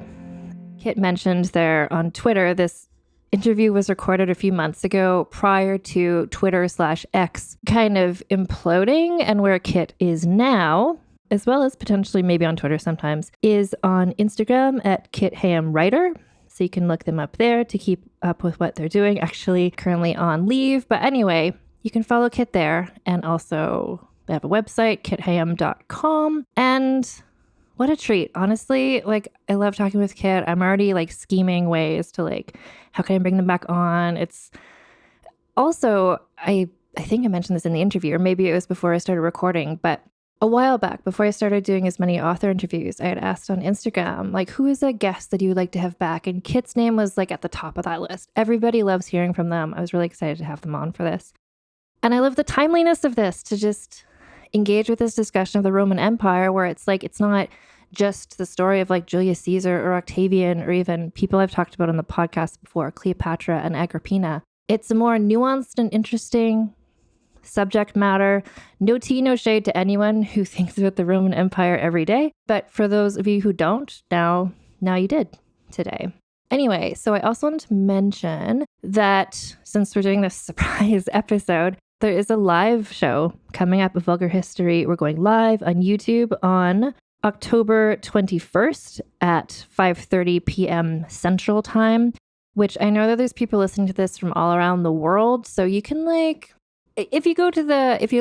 Kit mentioned there on Twitter, this interview was recorded a few months ago prior to Twitter/X kind of imploding, and where Kit is now, as well as potentially maybe on Twitter sometimes, is on Instagram at Kit Heyam Writer. So you can look them up there to keep up with what they're doing. Actually, currently on leave. But anyway, you can follow Kit there. And also, they have a website, kitheyam.com. And what a treat. Honestly, like, I love talking with Kit. I'm already like scheming ways to like, how can I bring them back on? It's also, I think I mentioned this in the interview, or maybe it was before I started recording, but a while back, before I started doing as many author interviews, I had asked on Instagram, like, who is a guest that you would like to have back? And Kit's name was like at the top of that list. Everybody loves hearing from them. I was really excited to have them on for this. And I love the timeliness of this, to just engage with this discussion of the Roman Empire, where it's like, it's not just the story of like Julius Caesar or Octavian, or even people I've talked about on the podcast before, Cleopatra and Agrippina. It's a more nuanced and interesting subject matter. No tea, no shade to anyone who thinks about the Roman Empire every day. But for those of you who don't, now you did today. Anyway, so I also wanted to mention that since we're doing this surprise episode, there is a live show coming up of Vulgar History. We're going live on YouTube on October 21st at 5:30 p.m. Central Time, which I know that there's people listening to this from all around the world. So you can like, if you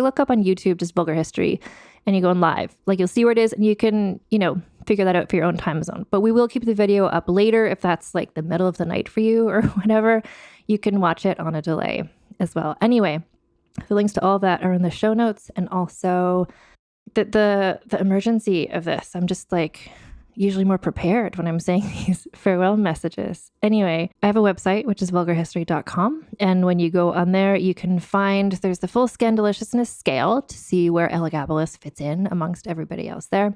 look up on YouTube, just Vulgar History, and you go on live, like you'll see where it is, and you can, figure that out for your own time zone. But we will keep the video up later if that's like the middle of the night for you or whatever. You can watch it on a delay as well. Anyway, the links to all of that are in the show notes, and also the emergency of this. I'm just like usually more prepared when I'm saying these farewell messages. Anyway, I have a website, which is vulgarhistory.com. And when you go on there, you can find there's the full Scandiliciousness scale to see where Elagabalus fits in amongst everybody else there.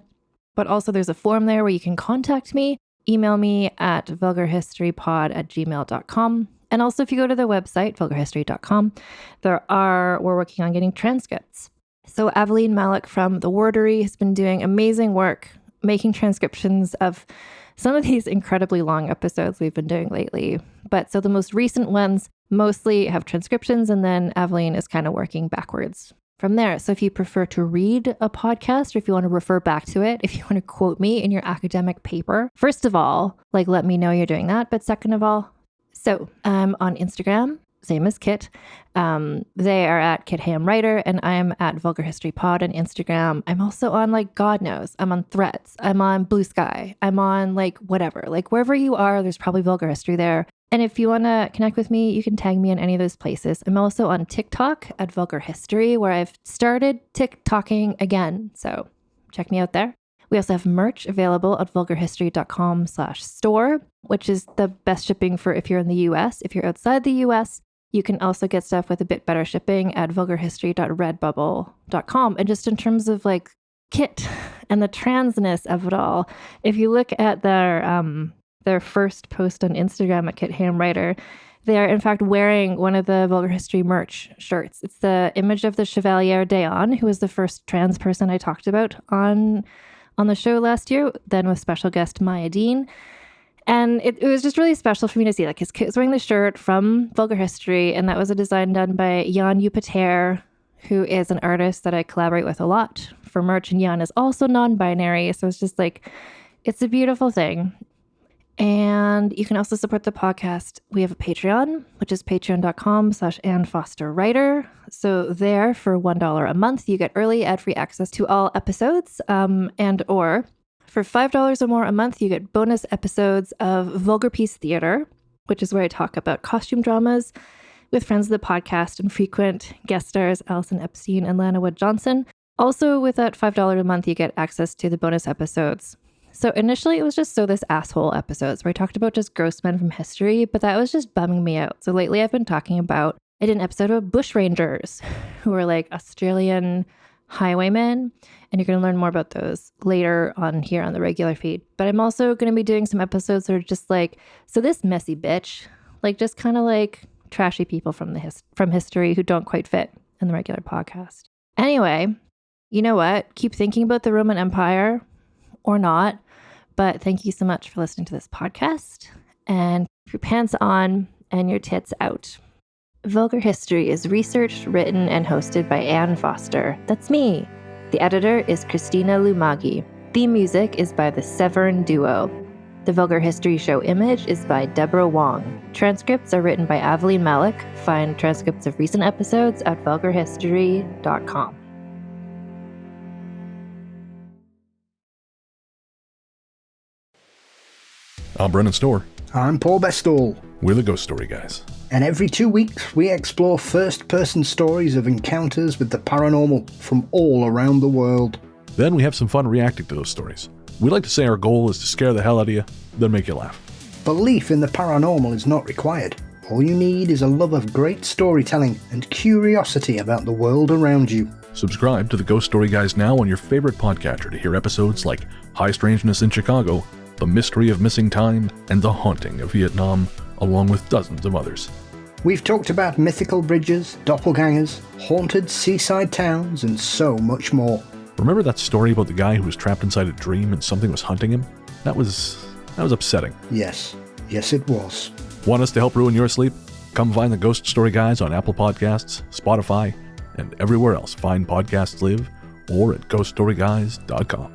But also there's a form there where you can contact me, email me at vulgarhistorypod@gmail.com. And also if you go to the website, vulgarhistory.com, we're working on getting transcripts. So Aveline Malik from The Wordery has been doing amazing work making transcriptions of some of these incredibly long episodes we've been doing lately. But so the most recent ones mostly have transcriptions, and then Aveline is kind of working backwards from there. So if you prefer to read a podcast, or if you want to refer back to it, if you want to quote me in your academic paper, first of all, like let me know you're doing that. But second of all, so I'm on Instagram, same as Kit. They are at Kit Heyam Writer, and I am at Vulgar History Pod on Instagram. I'm also on like, God knows, I'm on Threads. I'm on Blue Sky. I'm on like whatever, like wherever you are, there's probably Vulgar History there. And if you want to connect with me, you can tag me in any of those places. I'm also on TikTok at Vulgar History, where I've started TikToking again. So check me out there. We also have merch available at vulgarhistory.com/store, which is the best shipping for if you're in the US. If you're outside the US, you can also get stuff with a bit better shipping at vulgarhistory.redbubble.com. And just in terms of like Kit and the transness of it all, if you look at their first post on Instagram at Kit Heyam Writer, they are in fact wearing one of the Vulgar History merch shirts. It's the image of the Chevalier Dayon, who was the first trans person I talked about on the show last year, then with special guest Maya Dean. And it was just really special for me to see. Like, his kid was wearing the shirt from Vulgar History, and that was a design done by Jan Upater, who is an artist that I collaborate with a lot for merch. And Jan is also non-binary, so it's just like, it's a beautiful thing. And you can also support the podcast. We have a Patreon, which is patreon.com/AnnFosterWriter. So there, for $1 a month, you get early ad-free access to all episodes, and or for $5 or more a month, you get bonus episodes of Vulgar Peace Theater, which is where I talk about costume dramas with friends of the podcast and frequent guest stars Alison Epstein and Lana Wood Johnson. Also, with that $5 a month, you get access to the bonus episodes. So initially, it was just So This Asshole episodes where I talked about just gross men from history, but that was just bumming me out. So lately, I've been talking about, I did an episode of bushrangers, who are like Australian highwaymen, and you're going to learn more about those later on here on the regular feed. But I'm also going to be doing some episodes that are just like, so this messy bitch, like just kind of like trashy people from history who don't quite fit in the regular podcast. Anyway, you know what? Keep thinking about the Roman Empire or not. But thank you so much for listening to this podcast, and keep your pants on and your tits out. Vulgar History is researched, written, and hosted by Ann Foster. That's me. The editor is Christina Lumagi. Theme music is by the Severn Duo. The Vulgar History Show image is by Deborah Wong. Transcripts are written by Aveline Malik. Find transcripts of recent episodes at vulgarhistory.com. I'm Brennan Storr. I'm Paul Bestall. We're the Ghost Story Guys. And every 2 weeks, we explore first-person stories of encounters with the paranormal from all around the world. Then we have some fun reacting to those stories. We like to say our goal is to scare the hell out of you, then make you laugh. Belief in the paranormal is not required. All you need is a love of great storytelling and curiosity about the world around you. Subscribe to the Ghost Story Guys now on your favorite podcatcher to hear episodes like High Strangeness in Chicago, The Mystery of Missing Time, and The Haunting of Vietnam, along with dozens of others. We've talked about mythical bridges, doppelgangers, haunted seaside towns, and so much more. Remember that story about the guy who was trapped inside a dream and something was hunting him? That was upsetting. Yes it was. Want us to help ruin your sleep? Come find the Ghost Story Guys on Apple Podcasts, Spotify, and everywhere else fine podcasts live, or at ghoststoryguys.com.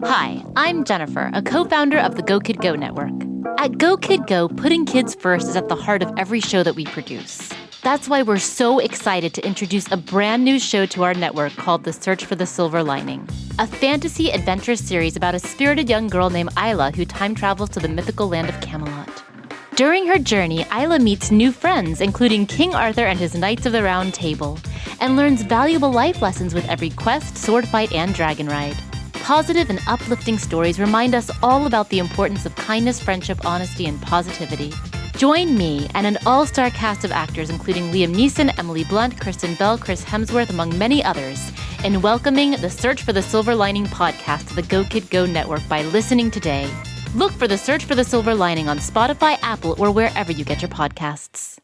Hi, I'm Jennifer, a co-founder of the Go Kid Go network. At Go Kid Go, putting kids first is at the heart of every show that we produce. That's why we're so excited to introduce a brand new show to our network called The Search for the Silver Lining, a fantasy adventure series about a spirited young girl named Isla who time travels to the mythical land of Camelot. During her journey, Isla meets new friends, including King Arthur and his Knights of the Round Table, and learns valuable life lessons with every quest, sword fight, and dragon ride. Positive and uplifting stories remind us all about the importance of kindness, friendship, honesty, and positivity. Join me and an all-star cast of actors including Liam Neeson, Emily Blunt, Kristen Bell, Chris Hemsworth, among many others, in welcoming the Search for the Silver Lining podcast to the Go Kid Go network by listening today. Look for the Search for the Silver Lining on Spotify, Apple, or wherever you get your podcasts.